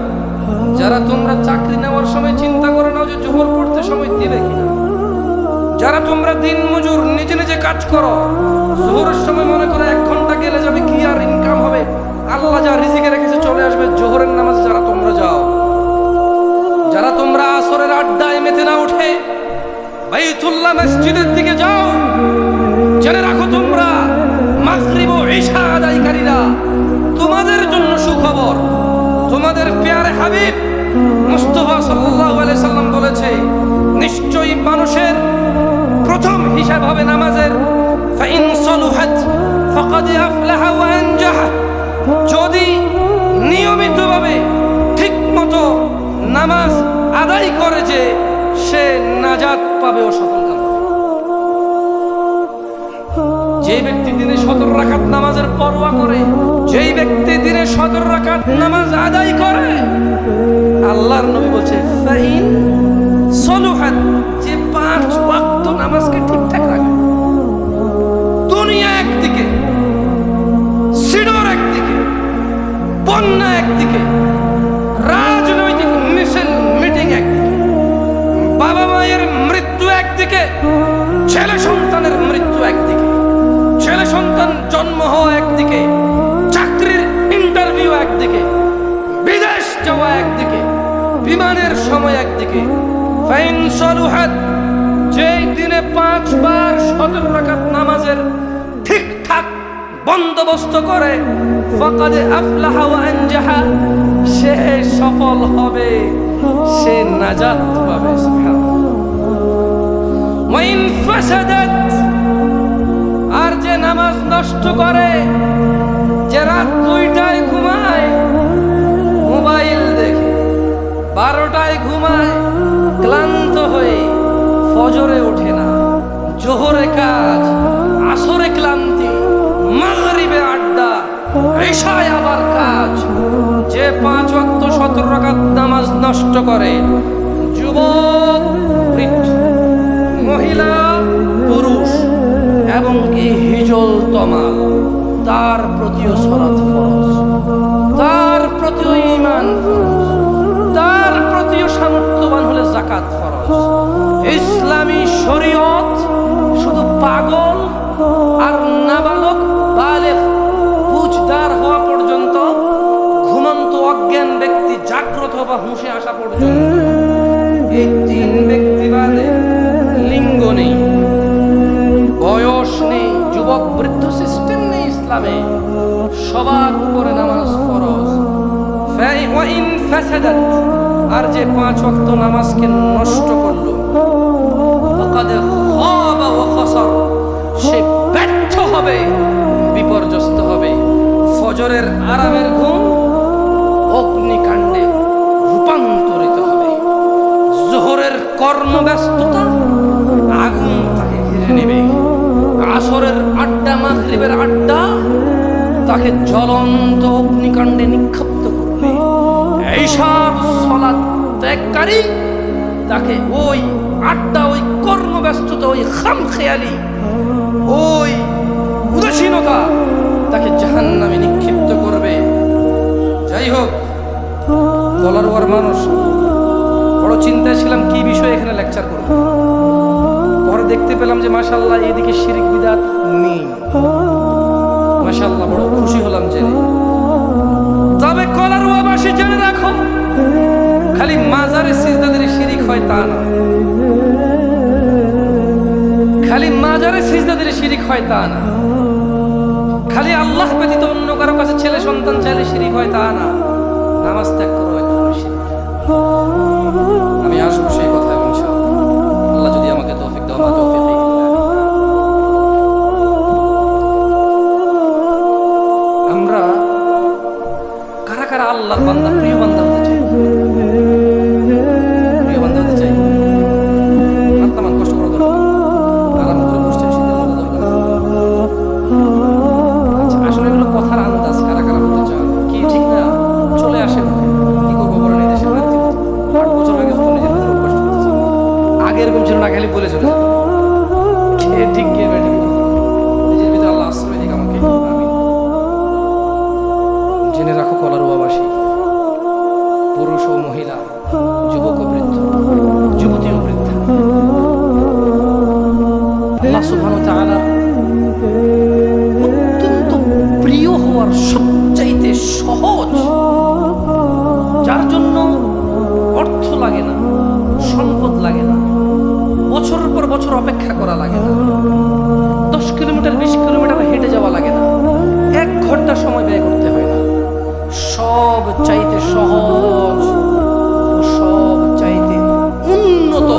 Speaker 1: যারা তোমরা চাকরি নেওয়ার সময় চিন্তা করে নাও যে জোহর পড়তে সময় দিবে কিনা, যারা তোমরা দিন মজুর নিজে নিজে কাজ করো, জোহরের সময় মনে করে 1 ঘন্টা গেলে যাবে কি আর ইনকাম হবে, আল্লাহ যা রিজিকে রেখেছে চলে আসবে, জোহরের নামাজ যারা তোমরা যাও, যারা তোমরা আসরের আড্ডায় মেতে না উঠে বাইতুল্লাহ মসজিদের দিকে যাও, জেনে রাখো তোমরা মাগরিব ও ঈশা আদায়কারীরা, তোমাদের জন্য সুখবর। তোমাদের প্যারে হাবিব মুস্তাফা সাল্লাল্লাহু আলাইহি সাল্লাম বলেছে নিশ্চয়ই মানুষের প্রথম হিসাব হবে নামাজের। ফাইন সালুহাত ফাকাদ আফলাহা ওয়া আনজাহা, যদি নিয়মিতভাবে ঠিকমতো নামাজ আদায় করে যে সে নাজাত পাবে ও সফলকাম হবে। যে ব্যক্তি দিনে 17 রাকাত নামাজের পরোয়া করে, যেই ব্যক্তি দিনে 17 রাকাত নামাজ আদায় করে, আল্লাহর নবী বলছে ফাইন সালুহাত, যে 5 ওয়াক্ত নামাজকে ঠিকঠাক রাখে, দুনিয়া একদিকে, সিডর একদিকে, বন্যা একদিকে, রাজনৈতিক মিটিং একদিকে, বাবা মায়ের মৃত্যু একদিকে, ছেলে সন্তানের মৃত্যু একদিকে, ছেলে সন্তান জন্ম হওয়া একদিকে, চাকরির ইন্টারভিউ একদিকে, বিদেশ যাওয়া একদিকে, বিমানের সময় একদিকে। ফাইন সালুহাত, যেই দিনে 5 বার 17 রাকাত নামাজের ঠিকঠাক বন্দোবস্ত করে, ফাকাদ আফলাহা ওয়া আনজাহা, সে সফল হবে, সে নাজাত পাবে। সুবহানাল্লাহ। ওয়াইন ফাসাদাত, আর যে নামাজ নষ্ট করে, যে রাত 2টায় ঘুমায়, মোবাইল দেখে, 12টায় ঘুমায়, ক্লান্ত হয়ে ফজরে ওঠে না, জোহরে কাজ, আসরে ক্লান্তি, মাগরিবে আড্ডা, ঈশায় আবার কাজ, যে 5 ওয়াক্ত 17 রাকাত নামাজ নষ্ট করে, যুবক বৃদ্ধ, মহিলা পুরুষ, এবং কি হিজল তমাল, তার প্রতিও সালাত ফরজ, তার প্রতিও ঈমান ফরজ, তার প্রতিও সামর্থ্যবান হলে যাকাত ফরজ। ইসলামী শরীয়ত শুধু পাগল আর নাবালক বালেগ বুঝদার হওয়া পর্যন্ত, ঘুমন্ত অজ্ঞান ব্যক্তি জাগ্রত বা হুঁশে আসা পর্যন্ত, এই 3 ব্যক্তি বাদে লিঙ্গ নেই, বয়স নেই, যুবক বৃদ্ধ সিস্টেম নেই ইসলামে, সবার উপরে নামাজ ফরজ। ওয়াইন ফাসাদাত, আর যে 5 ওয়াক্ত নামাজকে নষ্ট করলো, ফাকাদ খাবা ওয়া খাসার, সে ব্যর্থ হবে, বিপর্যস্ত হবে। ফজরের আরামের ঘুম অগ্নিকাণ্ডে রূপান্তরিত হবে, যোহরের কর্মব্যস্ততা আগুন তাকে ঘিরে নেবে, আসরের আড্ডা, মাগরিবের আড্ডা তাকে জ্বলন্ত অগ্নিকাণ্ডে নিক্ষিপ্ত করবে, এশার সালাত ত্যাগকারী তাকে ওই আড্ডা, ওই কর্মব্যস্ততা, ওই খামখেয়ালি, ওই উদাসীনতা তাকে জাহান্নামে নিক্ষিপ্ত করবে। যাই হোক, কলারওয়ার মানুষ, বড় চিন্তায় ছিলাম কি বিষয়ে এখানে লেকচার করব। পরে দেখতে পেলাম যে মাশাআল্লাহ এদিকে শিরক বিদআত নেই। মাশাআল্লাহ বড় খুশি হলাম জেনে। তবে কলারওয়াবাসী জেনে রাখো, খালি মাজারে সিজদাদের শিরিক হয় তা না, খালি মাজারে সিজদাদের শিরিক হয় তা না, খালি আল্লাহ ব্যতীত অন্য কারো কাছে ছেলে সন্তান চাইলে শিরিক হয় তা না, নামাজ ত্যাগ করো এক ধরনের শিরিক। আমি আসবো সেই কথায় ইনশাআল্লাহ, আল্লাহ যদি আমাকে তৌফিক দেয়। আমার তৌফিক আমরা কারা কারা আল্লাহর বান্দা, প্রিয় বান্দা হতে চাই? প্রিয় বান্দা হতে চাই? আত্মান কষ্ট করা দরকার, আরাম করে বসছে, শীতের মধ্যে দরকার। আচ্ছা, আসলে এগুলো কথার আন্দাজ, কারা কারা হতে চান কি ঠিক না, চলে আসে কি করবো বলেন। এই দেশের 8 বছর আগে নিজের ভিতরে কষ্ট করতেছে, আগে এরকম ছিল না, খালি বলে চলে যেত কে ঠিক কে বেঠিক। নিজের ভিতরে আল্লাহ আশ্রয় দিক আমাকে। জেনে রাখো কলারওয়াবাসী, পুরুষ ও মহিলা, যুবক ও বৃদ্ধ, যুবতী ও বৃদ্ধা, আল্লাহ সুবহানাহু ওয়া তাআলা অত্যন্ত প্রিয় হওয়ার সবচাইতে সহজ, যার জন্য অর্থ লাগে না, সম্পদ লাগে না, বছরের পর বছর অপেক্ষা করা লাগে না, 10 কিলোমিটার 20 কিলোমিটার হেঁটে যাওয়া লাগে না, 1 ঘন্টা সময় ব্যয় করতে হয় না। সব চাইতে সহজ, সব চাইতে উন্নত,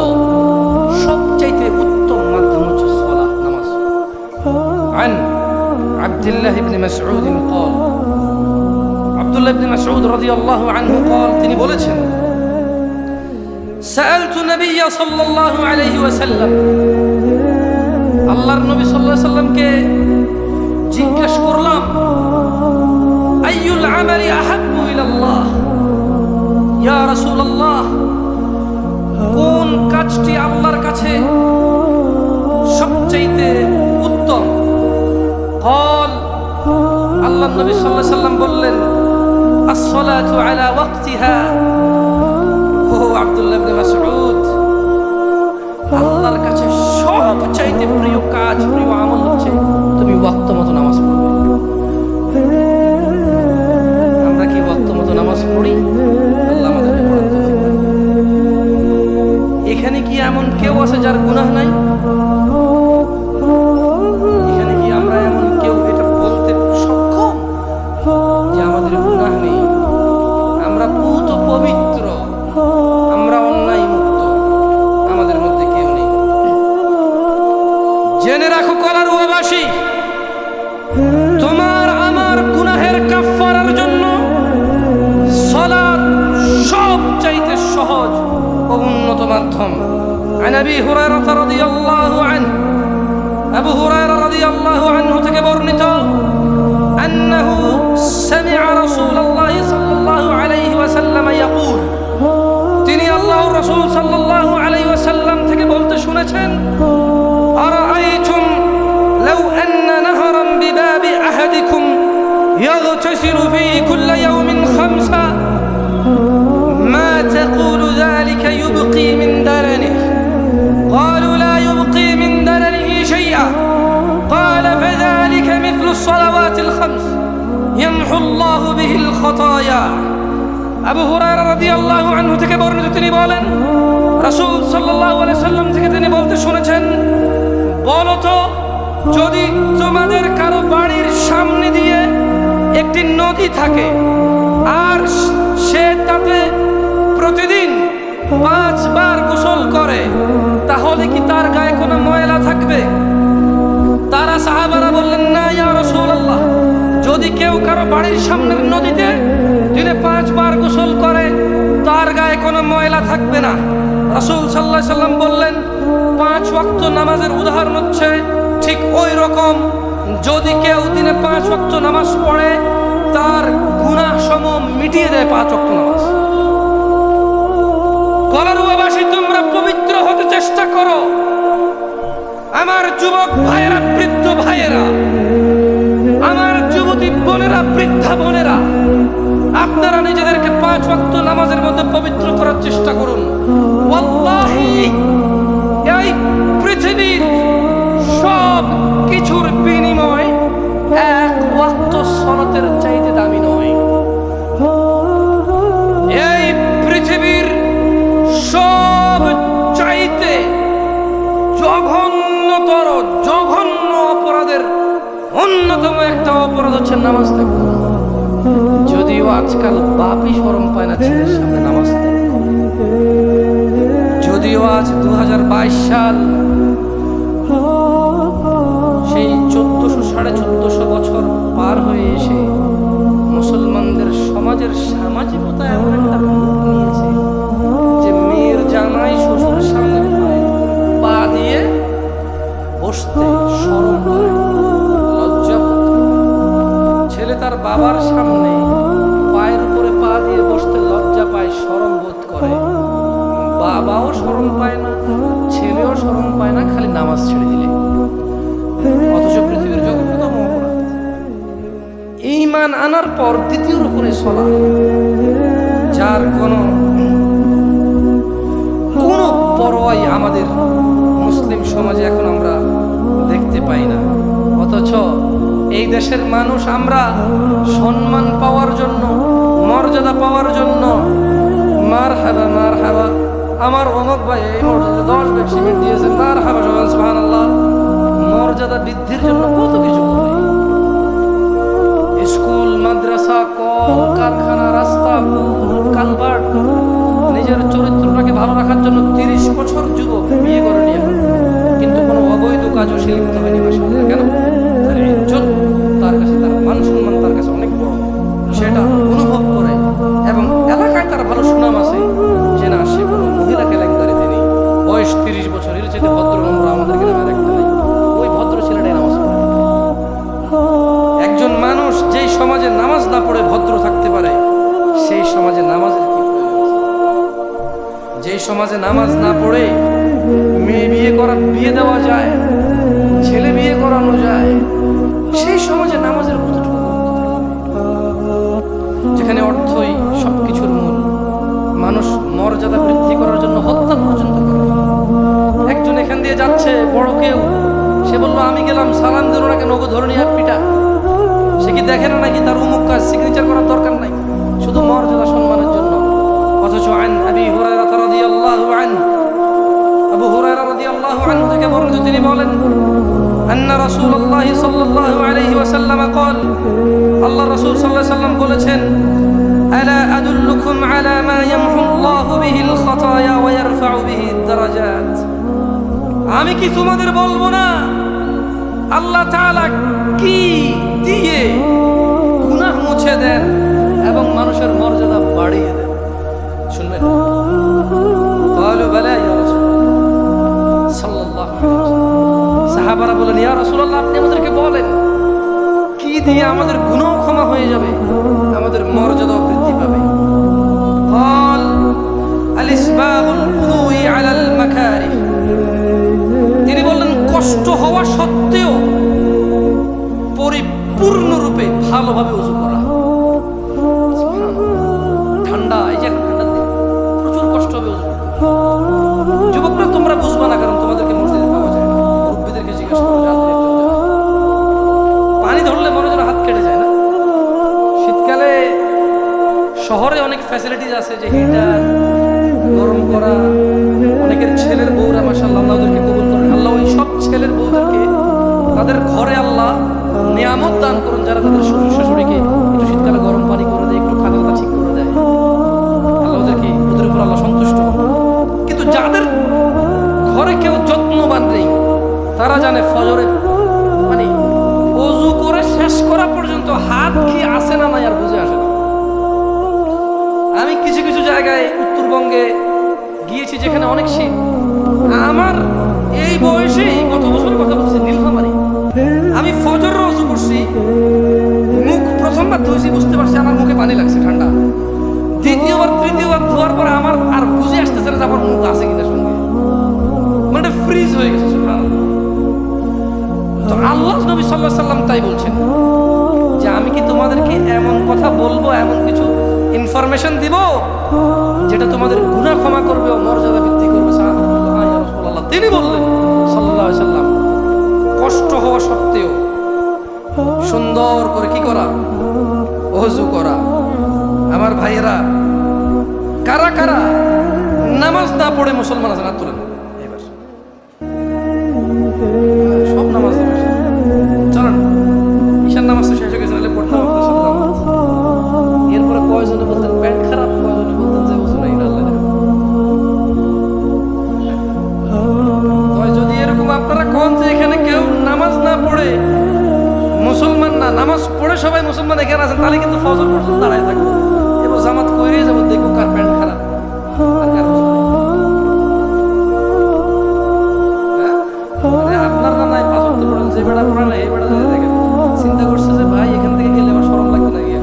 Speaker 1: সব চাইতে উত্তম মাধ্যম হচ্ছে সালাত, নামাজ। عن عبد الله بن مسعود قال عبد الله بن مسعود رضي الله عنه قال তিনি বলেছেন سألت النبي صلى الله عليه وسلم আল্লাহর নবী সাল্লাল্লাহু আলাইহি ওয়াসাল্লামকে জিজ্ঞেস করলাম আইয়ুল আমালি আহাব্বু ইলাল্লাহ, ইয়া রাসূলুল্লাহ, কোন কাজটি আল্লাহর কাছে সবচেয়ে উত্তম? قال, আল্লাহর নবী সাল্লাল্লাহু আলাইহি ওয়াসাল্লাম বললেন as-salatu ala waqtiha। ও আব্দুল্লাহ ইবনে মাসউদ, আল্লাহর কাছে সবচেয়ে প্রিয় কাজ, প্রিয় আমল হচ্ছে তুমি ওয়াক্ত মতো নামাজ পড়বে। আমরা কি ওয়াক্ত মতো নামাজ পড়ি? আল্লাহ আমাদের পড়ার তৌফিক দান। এখানে কি এমন কেউ আছে যার গুনাহ নাই? এখানে কি আমরা এমন কেউ এটা বলতে সক্ষম যে আমাদের গুনাহ নেই? আমরা পুত পবিত্র, আমরা অন্যায় মুক্ত, আমাদের মধ্যে কেউ নেই। জেনে রাখো কলারওয়াবাসী, তোমার আমার গুনাহের কাফফারার জন্য সালাত সবচাইতে সহজ ও উন্নত মাধ্যম। عن أبي هريرة رضي الله عنه, আবু হুরায়রা রাদিয়াল্লাহু আনহু থেকে বর্ণিত أنه سمع رسول الله صلى الله عليه وسلم يقول, তিনি আল্লাহর রাসূল সাল্লাল্লাহু আলাইহি ওয়াসাল্লাম থেকে বলতে শুনেছেন أرأيتم لو أن نهرا بباب أحدكم يغتسل فيه كل يوم 5 ما تقول ذلك يبقي من درنه؟ قالوا لا يبقي من درنه شيئا। قال فذلك مثل الصلوات الخمس يمحو الله به الخطايا। আবু হুরায়রা রাদিয়াল্লাহু আনহু থেকে বর্ণিত, তিনি বলেন রাসূল সাল্লাল্লাহু আলাইহি ওয়াসাল্লাম থেকে তিনি বলতে শুনেছেন, বলো তো, যদি তোমাদের কারো বাড়ির সামনে দিয়ে একটি নদী থাকে আর সে তাতে প্রতিদিন 5 বার গোসল করে, তাহলে কি তার গায়ে কোনো ময়লা থাকবে? তারা সাহাবারা বললেন, না ইয়া রাসূলুল্লাহ, যদি কেউ কারো বাড়ির সামনের নদীতে দিনে 5 বার গোসল করে তার গায়ে কোনো ময়লা থাকবে না। রাসূল সাল্লাল্লাহু আলাইহি ওয়াসাল্লাম বললেন, 5 ওয়াক্ত নামাজের উদাহরণ হচ্ছে ঠিক ওই রকম, যদি কেউ দিনে 5 ওয়াক্ত নামাজ পড়ে তার গুনাহ সমূহ মিটিয়ে দেয় 5 ওয়াক্ত নামাজ। চেষ্টা করো। আমার যুবক ভাইয়েরা, বৃদ্ধ ভাইয়েরা, আমার যুবতী বোনেরা, বৃদ্ধা বোনেরা, আপনারা নিজেদেরকে 5 ওয়াক্ত নামাজের মধ্যে পবিত্র করার চেষ্টা করুন। ওয়াল্লাহি এই পৃথিবীর সব কিছুর বিনিময় 1 ওয়াক্ত সালাতের চাইতে দামি নয়। এই পৃথিবীর সব চাইতে জঘন্যতর, জঘন্য অপরাধের অন্যতম একটা অপরাধ হচ্ছে নামাজ ত্যাগ করা। যদিও আজকাল বাপই শরম পায় না ছেলের সামনে নামাজ ত্যাগ করে। যদিও আজ 2022 সাল, সেই 1400-1450 বছর পার হয়ে এসে মুসলমানদের সমাজের সামাজিকতা এমন একটা রূপ নিয়েছে যে মেয়ের জামাই শ্বশুর সামনে পা দিয়ে বসতে শরম করে, লজ্জা বোধ করে। ছেলে তার বাবার সামনে পায়ের উপরে পা দিয়ে বসতে লজ্জা পায়, শরম বোধ করে। বাবাও শরম পায় না, ছেলেও শরম পায় না, খালি নামাজ ছেড়ে দিলে। অথচ পৃথিবীর জঘন্যতম অপরাধ ঈমান আনার পর দ্বিতীয় রকমে সালাত, যার কোনো পরোয়াই আমাদের মুসলিম সমাজে এখন আমরা দেখতে পাই না। অথচ এই দেশের মানুষ আমরা সম্মান পাওয়ার জন্য, মর্যাদা পাওয়ার জন্য মারহাবা মারহাবা, আমার অমুক ভাই এই মর্যাদা 10 ব্যাগ সিমেন্ট দিয়েছে, মারহাবা সুবহানাল্লাহ, মর্যাদা বৃদ্ধির জন্য কত কিছু করে। স্কুল, মাদ্রাসা, কল কারখানা, রাস্তা, কালভার্ট, নিজের চরিত্রটাকে ভালো রাখার জন্য 30 বছর যুবক বিয়ে করে নিয়ে, কিন্তু কোনো অবৈধ কাজও সে লিপ্ত হয়নি। মাশাআল্লাহ। কেন? তার ইজ্জত তার কাছে, তার মান সম্মান তার কাছে অনেক বড়, সেটা অনুভব করে। এবং এলাকায় তার ভালো সুনাম আছে যে না, সে কোনো মহিলা কেলেঙ্কারিতে নেই। বয়স 30 বছর, এর চেয়ে ভদ্র নম্র আমাদের গ্রামে দেখতে নেই। ওই ভদ্র ছেলেটাই নামাজ পড়ে। একজন মানুষ যেই সমাজে নামাজ না পড়ে ভদ্র থাকতে পারে, সেই সমাজে নামাজের কি প্রয়োজন? যেই সমাজে নামাজ না পড়ে মেয়ে বিয়ে দেওয়া যায়, ছেলে বিয়ে করানো যায়, সেই সমাজে নামাজের কতটুকু গুরুত্ব থাকবে? যেখানে অর্থই সবকিছুর মূল, মানুষ মর্যাদা বৃদ্ধি করার জন্য হত্যা পর্যন্ত করে। একজন এখান দিয়ে যাচ্ছে, বড় কেউ, সে বললো আমি গেলাম, সালাম দিল না কেন, ওকে ধরে নিয়ে পিটা। সে কি দেখে না নাকি তার অমুক কাজ সিগনেচার করার দরকার নাই, শুধু মর্যাদা সম্মানের জন্য? অথচ আন আবি হুরায়রা রাদিয়াল্লাহু আনহু, আবু হুরায়রা রাদিয়াল্লাহু আনহু থেকে বর্ণিত, তিনি বলেন আন্না রাসূলুল্লাহ সাল্লাল্লাহু আলাইহি ওয়াসাল্লাম قال, আল্লাহ রাসূল সাল্লাল্লাহু আলাইহি ওয়াসাল্লাম বলেছেন, আলা আদুল্লুকুম আলা মা ইয়ামহু আল্লাহু বিহিল খাতায়া ওয়া ইয়ারফাউ বিহি দারাজাত। আমি কি তোমাদের বলবো না আল্লাহ তাআলা কি দিয়ে গুনাহ মুছে দেন এবং মানুষের মর্যাদা বাড়িয়ে দেন? শুনবেন? ক্বালু বালা ইয়া রাসূলুল্লাহ সাল্লাল্লাহু আলাইহি ওয়াসাল্লাম। সাহাবারা বলেন, ইয়া রাসূলুল্লাহ, আপনি আমাদেরকে বলেন কি দিয়ে আমাদের গুনাহ ক্ষমা হয়ে যাবে, আমাদের মর্যাদা বৃদ্ধি পাবে? ক্বাল আল-ইসবাগুল উযুই আলাল মাকারিহ। তিনি বললেন, কষ্ট হওয়া সত্ত্বেও পরিপূর্ণরূপে ভালোভাবে ওযু করা। ঠান্ডা, এই যে ঠান্ডার দিন প্রচুর কষ্ট হবে ওযু করতে। যুবকরা তোমরা বুঝবা না, কারণ তোমাদেরকে মসজিদে পাওয়া যায় না। মুরব্বিদেরকে জিজ্ঞাসা করো, পানি ধরলে মনে যেন হাত কেটে যায় না। শীতকালে শহরে অনেক ফ্যাসিলিটিস আছে, যে হিটার, গরম করা। অনেকের ছেলের বউরা মাশাআল্লাহ আল্লাহ ওদেরকে কবুল করেন। আল্লাহ ওই সব ছেলের বউদেরকে তাদের ঘরে আল্লাহ নিয়ামত দান করুন, যারা তাদের শ্বশুর শাশুড়িকে একটু শীতকালে গরম পানি করে দেয়, একটু খাওয়া দাওয়া ঠিক করে দেয়। আল্লাহ ওদেরকে, ওদের উপর আল্লাহ সন্তুষ্ট হন। কিন্তু যাদের ঘরে কেউ যত্নবান নেই, তারা জানে ফজরে মানে ওযু করে শেষ করা পর্যন্ত হাত কি আছে না নাই আর বুঝে আসে না। আমি কিছু কিছু জায়গায় উত্তরবঙ্গে গিয়েছি যেখানে অনেক শীত। আমার এই বয়সে, গত বছরের কথা বলছি, নীলফামারী, আমি ফজর ওযু করছি, মুখ প্রথমবার ধুইছি, বুঝতে পারছি আমার মুখে পানি লাগছে ঠান্ডা। দ্বিতীয়বার তৃতীয়বার ধোয়ার পর আমার আর বুঝে আসতেছে না যে আমার মুখ আছে কিনা সঙ্গে। হয়ে গেছে। সুবহানাল্লাহ। তো আল্লাহ নবী সাল্লাল্লাহু আলাইহি সাল্লাম তাই বলছেন যে আমি কি তোমাদেরকে এমন কথা বলবো, এমন কিছু ইনফরমেশন দিব যেটা তোমাদের গুনাহ ক্ষমা করবে ও মর্যাদা বৃদ্ধি করবে। সাহাবারা বলল, হ্যাঁ ইয়া রাসূলুল্লাহ। তিনি বললেন সাল্লাল্লাহু আলাইহি সাল্লাম, কষ্ট হওয়া সত্ত্বেও সুন্দর করে কি করা? ওযু করা। আমার ভাইয়েরা, কারা কারা নামাজ না পড়ে মুসলমান আছেন? হাত তোলেন। এবার সব নামাজ চলেন, ঈশান নামাজ তো শেষ হয়ে গেছে, পড়তাম আপনার সাথে নামাজ। এরপরে কয়জনে বলতেন পেট খারাপ, কয়জনে বলতেন যে ওযু নাই না। যদি এরকম আপনারা কোন যে এখানে কেউ নামাজ না পড়ে মুসলমান না, নামাজ পড়ে সবাই মুসলমান এখানে আছেন, তাহলে কিন্তু ফজর পর্যন্ত দাঁড়ায় থাকবো। এবার জামাত কইরে যাবো, দেখবো কার প্যান্ট খারাপ আর কার আপনার না নাই পাঁচ ওয়াক্ত পড়েন, যে বেড়া পড়ে না এই বেড়া যদি দেখেন চিন্তা করছে যে ভাই এখান থেকে গেলে আমার শরম লাগবে না গিয়া,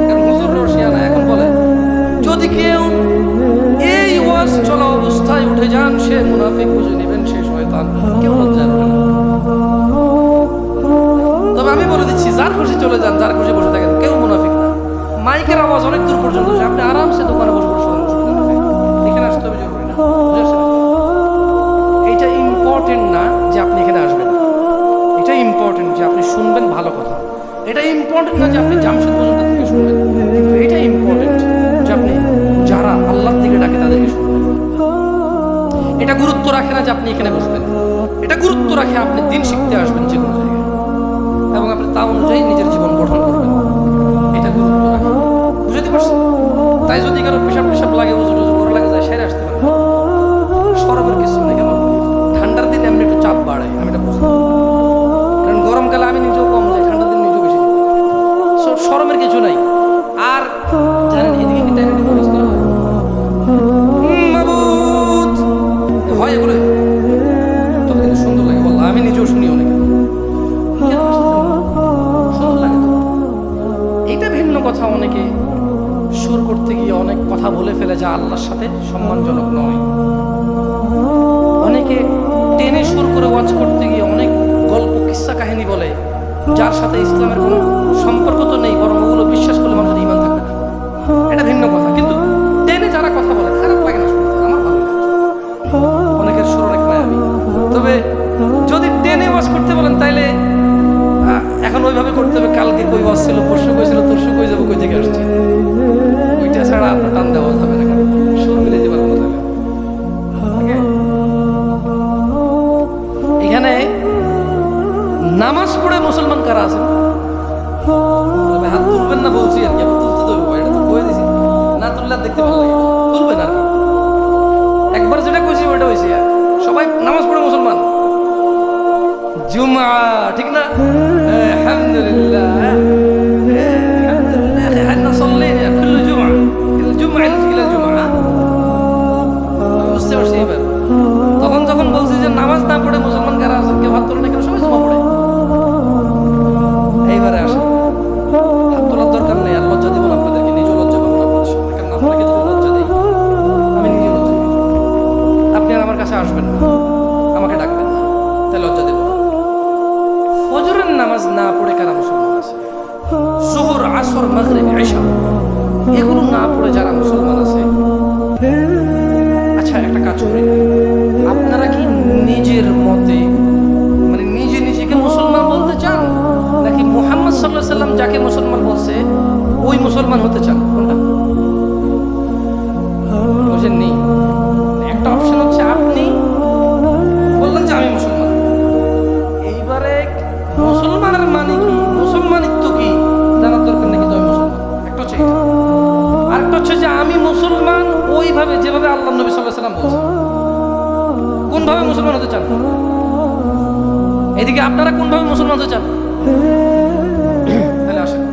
Speaker 1: কারণ হুজুর রশিয়া না। এখন বলে যদি কেউ এই ওয়াজ চলা অবস্থায় উঠে যান, সে মুনাফিক, বুঝে নেবেন সে শয়তান। কেউ লজ্জা করে না। তবে আমি বলে দিচ্ছি, যার খুশি চলে যান, যার খুশি বসে থাকেন, কেউ মুনাফিক না। মাইকের আওয়াজ অনেক দূর পর্যন্ত, আপনি আরামসে দোকানে বসে বসে এখানে আসতে হবে জরুরি না। এইটা ইম্পর্টেন্ট না যে আপনি এখানে আসবেন, এটা ইম্পর্টেন্ট যে আপনি শুনবেন ভালো কথা। এটা ইম্পর্টেন্ট না যে আপনি জামশেদ পর্যন্ত থেকে শুনবেন, কিন্তু এটা ইম্পর্টেন্ট যে আপনি যারা আল্লাহর দিকে ডাকে তাদেরকে শুনবেন। এটা গুরুত্ব রাখে না যে আপনি এখানে বসবেন, এটা গুরুত্ব রাখে আপনি দিন শিখতে আসবেন যে কোনো জায়গায়, এবং আপনি তা অনুযায়ী নিজের জীবন গঠন করবেন। এটা গুরুত্ব রাখে, বুঝতে পারছেন? তাই যদি কারো পেশাব পেশাব লাগে, উজু টুজু করে লাগে, যায় সেরে আসতে পারে। সরবের কিছু নেই, কেন ঠান্ডার দিন এমনি একটু চাপ বাড়ে, আমি এটা বুঝি। কারণ গরমকালে আমি নিজেও কম যাই, ঠান্ডার দিন নিজেও বেশি। সরমের কিছু নাই। আর জানেন এদিকে কি টাইম প্রবেশ করা হয়? মাবুদ হয় বলে, তবে কিন্তু সুন্দর লাগে। বললাম আমি নিজেও শুনি অনেক সুন্দর লাগে। এইটা ভিন্ন কথা। অনেকে সুর করতে গিয়ে অনেক কথা বলে ফেলে যা আল্লাহর সাথে সম্মানজনক নয়। অনেকে টেনে সুর করে ওয়াজ করতে গিয়ে অনেক গল্প কিস্সা কাহিনী বলে, যার সাথে ইসলামের কোনো সম্পর্ক তো নেই, বরং ওগুলো বিশ্বাস করলে মানুষের ঈমান থাকবে না। এটা ভিন্ন কথা। কিন্তু টেনে যারা কথা বলে খারাপ লাগে না শুনতে, আমার ভালো লাগে। অনেকের সুর অনেক মায়াবী। তবে যদি টেনে ওয়াজ করতে বলেন তাইলে এখন ওইভাবে করতে হবে। কালকে কই ওয়াজ ছিল, পরশু কই ছিল, তরশু কই যাবো, কই থেকে আসছে, ওইটা ছাড়া আপনার টান দেওয়া যাবে না, কারণ সুর মিলে যে পারবো না। এখানে নামাজ পড়ে মুসলমান কারা আছেন? হাত তুলবেন না বলছি আর কি, তুলতে দেবো, এটা তো কয়ে দিছি। না তুললে দেখতে ভালো লাগে, তুলবেন আর কি। একবার যেটা কইছি ওইটা হয়েছে। সবাই নামাজ পড়ে মুসলমান। জুমা, ঠিক না? আলহামদুলিল্লাহ, احنا صلينا كل جمعة الجمعة إلى الجمعة। বুঝতে পারছি। এবার তখন যখন বলছি যে নামাজ না পড়ে মুসলমান কারা আছেন, কেউ হাত তোলে না, কেন সবাই জুমা পড়ে। এইবারে আসে হাত তোলার দরকার নেই, আর লজ্জা দিব না আপনাদেরকে, নিজেও লজ্জা পাবো না আপনাদের সামনে। কারণ আপনাকে যদি লজ্জা দিই, আমি নিজে লজ্জা দিই। আপনি আর আমার কাছে আসবেন না, আমাকে ডাকবেন না, তাই লজ্জা দেব না। ফজরের নামাজ না পড়ে কারা মুসলমান আছে? যোহর, আসর, মাগরিব, ইশা, এগুলো না পড়ে যারা মুসলমান আছে, আচ্ছা একটা কাজ করি, আপনারা কি নিজের মতে মানে নিজে নিজেকে মুসলমান বলতে চান, নাকি মুহাম্মদ সাল্লাল্লাহু আলাইহি সাল্লাম যাকে মুসলমান বলছে ওই মুসলমান হতে চান? কোনটা বুঝেননি? একটা অপশন হচ্ছে আপনি বললেন যে আমি মুসলমান। এইবারে মুসলমানের মানে কি, মুসলমানিত্ব কি জানার দরকার নাকি তো আমি মুসলমান। একটা হচ্ছে এটা, আরেকটা হচ্ছে যে আমি মুসলমান ওইভাবে যেভাবে আল্লাহ নবী সাল্লাল্লাহু আলাইহি সাল্লাম বলছেন। কোনভাবে মুসলমান হতে চান? এদিকে আপনারা কোনভাবে মুসলমান হতে চান? তাহলে আসেন,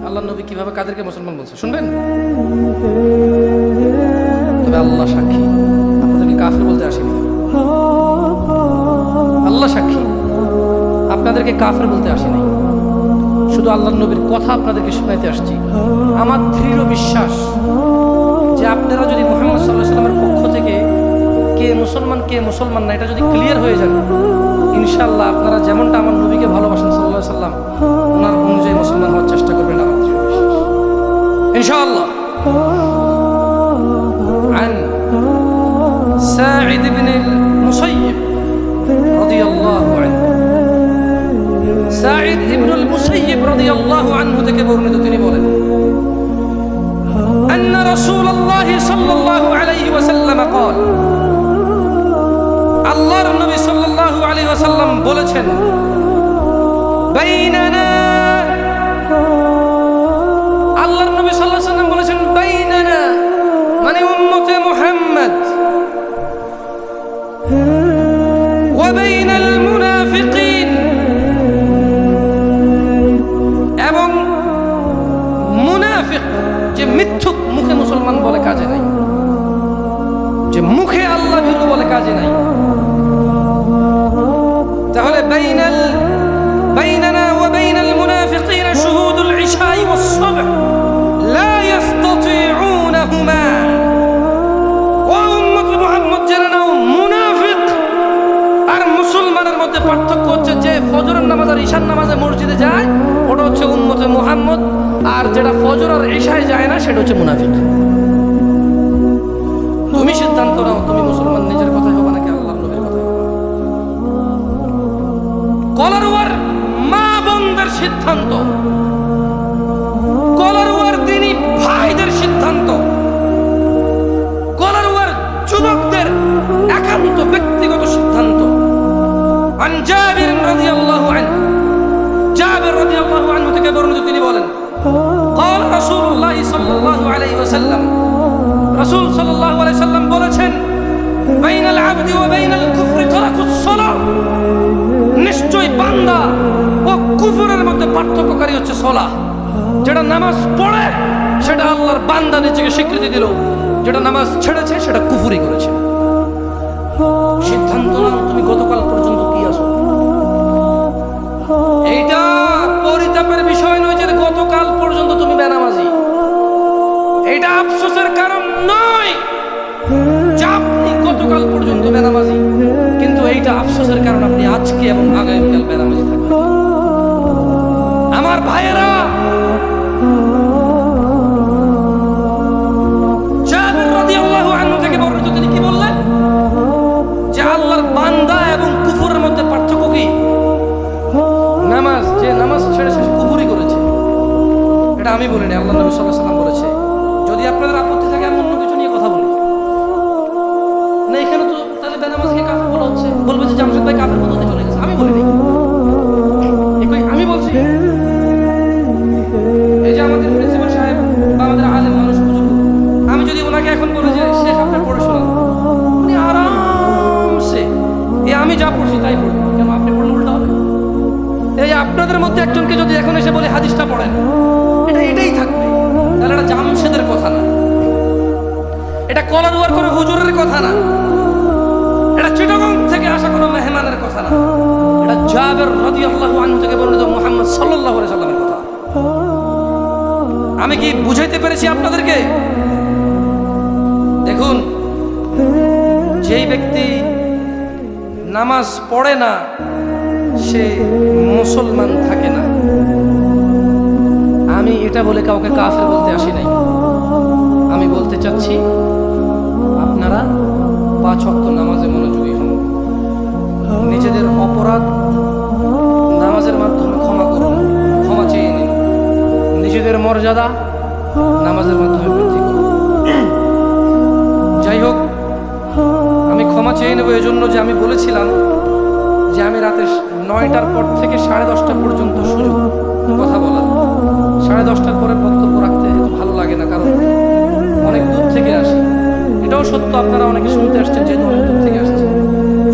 Speaker 1: আল্লাহ নবী কিভাবে কাদেরকে মুসলমান বলছে শুনবেন? তবে আল্লাহ সাক্ষী, আপনাদেরকে কাফের বলতে আসেনি। আল্লাহ সাক্ষী, আপনাদেরকে কাফের বলতে আসেনি। শুধু আল্লাহ নবীর কথা আপনাদেরকে শোনাইতে আসছি। আমার দৃঢ় বিশ্বাস যে আপনারা যদি মুহাম্মদ সাল্লাল্লাহু আলাইহি ওয়াসাল্লামের পক্ষ থেকে কে মুসলমান কে মুসলমান না এটা যদি ক্লিয়ার হয়ে যায়, ইনশাআল্লাহ আপনারা যেমনটা আমার নবীকে ভালোবাসেন সাল্লাল্লাহু আলাইহি সাল্লাম, ওনার অনুযায়ী মুসলমান হওয়ার চেষ্টা করবেন আমার ইনশাআল্লাহ। عن ساعد بن المسيب رضي الله عنه, সাঈদ ইবনুল মুসাইয়্যিব রাদিয়াল্লাহু আনহু থেকে বর্ণিত, তিনি বলেন أن رسول الله صلى الله عليه وسلم قال, আল্লাহর নবী সাল্লাল্লাহু আলাইহি ওয়াসাল্লাম বলেছেন, বাইনানা, আল্লাহর নবী সাল্লাল্লাহু আলাইহি ওয়াসাল্লাম বলেছেন বাইনানা মানে উম্মতে মুহাম্মদ, ওয়া বাইনাল মুনাফিকিন, এবং মুনাফিক যে মিথ্যুক, মুখে মুসলমান বলে কাজে নাই, যে মুখে আল্লাহ ভীরু বলে কাজে নাই, তাহলে বাইনানা ওয়া বাইনাল মুনাফিকিন শুহুদুল ইশাই ওয়াস সাবহ লা ইস্তাতিউনাহুমা। ও উম্মত মুহাম্মদ, জেনে নাও মুনাফিক আর মুসলমানের মধ্যে পার্থক্য হচ্ছে যে ফজরের নামাজ আর ঈশার নামাজে মসজিদে যায় ওটা হচ্ছে উম্মতে মুহাম্মদ, আর যেটা ফজর আর ঈশায় যায় না সেটা হচ্ছে মুনাফিক। তুমি সিদ্ধান্ত নাও, তুমি মুসলমান নিজের কথাই হবে নাকি আল্লাহর নবীর কথাই হবে? কলারওয়ার মা বোনদের সিদ্ধান্ত, কলারওয়ার দিনী ভাইদের সিদ্ধান্ত, কলারওয়ার যুবকদের একান্ত ব্যক্তিগত সিদ্ধান্ত। عن جابر رضي الله عنه, জাবের রাদিয়াল্লাহু আনহু থেকে বর্ণিত, তিনি বলেন, قال رسول الله صلى الله عليه وسلم, রাসূল সাল্লাল্লাহু আলাইহি ওয়াসাল্লাম বলেছেন, بين العبد وبين الكفر ترك الصلاة, নিশ্চয় বান্দা ও কুফরের মধ্যে পার্থক্যকারী হচ্ছে সালাহ। যেটা নামাজ পড়ে সেটা আল্লাহর বান্দা নিজেকে স্বীকৃতি দিল, যেটা নামাজ ছেড়েছে সেটা কুফরি করেছে। সিদ্ধান্ত নাও তুমি গতকাল পর্যন্ত কি আছো। এইটা পরিতাপের বিষয় নয় যে গতকাল পর্যন্ত তুমি বেনামাজি, এটা আফসোসের কারণ নয় যে আপনি গতকাল পর্যন্ত বেনামাজি, কিন্তু এইটা আফসোসের কারণ আপনি আজকে এবং আগামীকাল বেনামাজি থাকবেন। আমার ভাইয়েরা, জাবের রাদিয়াল্লাহু আনহু থেকে বর্ণিত, তিনি কি বললেন যে আল্লাহর বান্দা এবং কুফরের মধ্যে পার্থক্য কি? নামাজ, যে নামাজ ছেড়েছে সে কুফরি করেছে। এটা আমি বলিনি, আল্লাহ নবী সাল্লাল্লাহু আলাইহি ওয়াসাল্লাম বলেছে। যদি আপনাদের আপত্তি থাকে আমি অন্য কিছু নিয়ে কথা বলি না, এখানে তো তাহলে বেনামাজকে কাফের বলা হচ্ছে, বলবে যে জামশেদ ভাই কাফের পদ্ধতি চলে গেছে। আমি বলিনি, আমি বলছি এই যে আমাদের প্রিন্সিপাল সাহেব বা আমাদের আলেম মানুষ বুজুর্গ, আমি যদি ওনাকে এখন বলি যে শেখ আপনার পড়ে শোনান, উনি আরামসে আমি যা পড়ছি তাই পড়বেন, কেন আপনি পড়লে উল্টা হবে। এই আপনাদের মধ্যে একজনকে যদি এখন এসে বলে হাদিসটা পড়েন, এটাই থাকবে, তাহলে এটা জামশেদের কথা না, এটা কলারওয়ার কোনো হুজুরের কথা না, এটা চিটাগং থেকে আসা কোনো মেহমানের কথা না, এটা জাবের রাদিয়াল্লাহু আনহু থেকে বর্ণিত মুহাম্মদ সাল্লাল্লাহু আলাইহি সাল্লামের কথা। আমি কি বুঝাইতে পেরেছি আপনাদেরকে? দেখুন, যেই ব্যক্তি নামাজ পড়ে না সে মুসলমান থাকে না। আমি এটা বলে কাউকে কাফের বলতে আসি নাই, আমি বলতে চাচ্ছি আপনারা 5 ওয়াক্ত নামাজে মনোযোগী হন, নিজেদের অপরাধ নামাজের মাধ্যমে ক্ষমা করুন, ক্ষমা চেয়ে নিন, নিজেদের মর্যাদা নামাজের মাধ্যমে বৃদ্ধি করুন। যাই হোক, আমি ক্ষমা চেয়ে নেব এজন্য যে আমি বলেছিলাম যে আমি রাতে 9টার পর থেকে 10:30 পর্যন্ত সুযোগ কথা বলার, 10:30টার পরে বক্তব্য রাখতে এত ভালো লাগে না, কারণ অনেক দূর থেকে আসি। এটাও সত্য, আপনারা অনেকে শুনতে আসছেন যেহেতু অনেক দূর থেকে আসছে।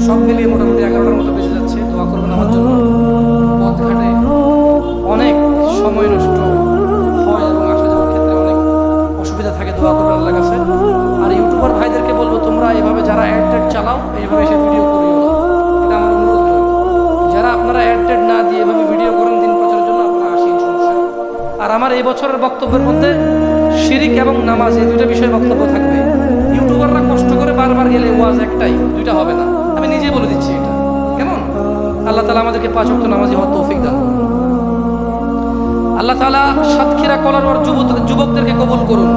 Speaker 1: সব মিলিয়ে মোটামুটি 11টার মতো বেজে যাচ্ছে। দোয়া করবেন আমার জন্য। পথঘাটে অনেক সময় নষ্ট হয় এবং আসা যাওয়ার ক্ষেত্রে অনেক অসুবিধা থাকে, দোয়া করবেন আল্লাহর কাছে। আর ইউটিউবার ভাইদেরকে বলবো, তোমরা এইভাবে যারা অ্যাড চালাও এইভাবে এসে ভিডিও করিও, এটা আমার অনুরোধ। যারা আপনারা অ্যাড না দিয়ে এভাবে ভিডিও করেন দিন প্রচারের জন্য, আপনারা আসেন, সমস্যা। আর আমার এই বছরের বক্তব্যের মধ্যে শিরিক এবং নামাজ এই দুটো বিষয়ে বক্তব্য থাকবে। ইউটিউবাররা কষ্ট করে বারবার গেলে ওয়াজ একটাই, দুইটা হবে না। আমি নিজে বলে দিচ্ছি এটা কেমন। আল্লাহ তাআলা আমাদেরকে 5 ওয়াক্ত নামাজি হওয়ার তৌফিক দান করুন। আল্লাহ তাআলা সাতক্ষীরা কলারওয়ার যুবকদেরকে কবুল করুন।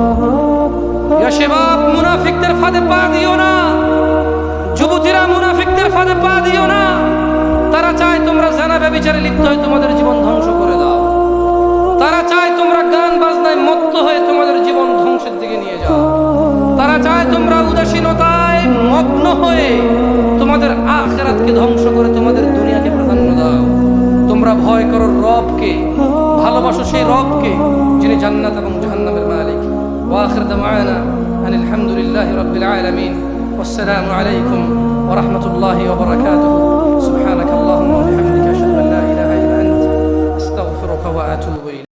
Speaker 1: ইয়া শাবাব, মুনাফিকদের ফাঁদে পা দিও না। যুবতীরা মুনাফিকদের ফাঁদে পা দিও না। তারা চায় তোমরা জানা ব্যভিচারে লিপ্ত হয়ে তোমাদের জীবন ধ্বংস করে দাও। তারা চায় তোমরা গান বাজনায় মত্ত হয়ে তোমাদের জীবন ধ্বংসের দিকে নিয়ে যাও। তারা চায় তোমরা উদাসীনতায় মগ্ন হয়ে তোমাদের আখিরাতকে ধ্বংস করে তোমাদের দুনিয়াকে প্রাধান্য দাও। তোমরা ভয় করো রবকে, ভালোবাসো সেই রবকে যিনি জান্নাত এবং জাহান্নামের মালিক। ওয়া আখির দাওয়ানা আনিল হামদুলিল্লাহি রাব্বিল আলামিন। ওয়াসসালামু আলাইকুম ওয়া রাহমাতুল্লাহি ওয়া বারাকাতুহু। সুবহানাকাল্লাহুম্মা ওয়া বিহামদিকা আশহাদু আন লা ইলাহা ইল্লা আনতা আস্তাগফিরুকা ওয়া আতুবু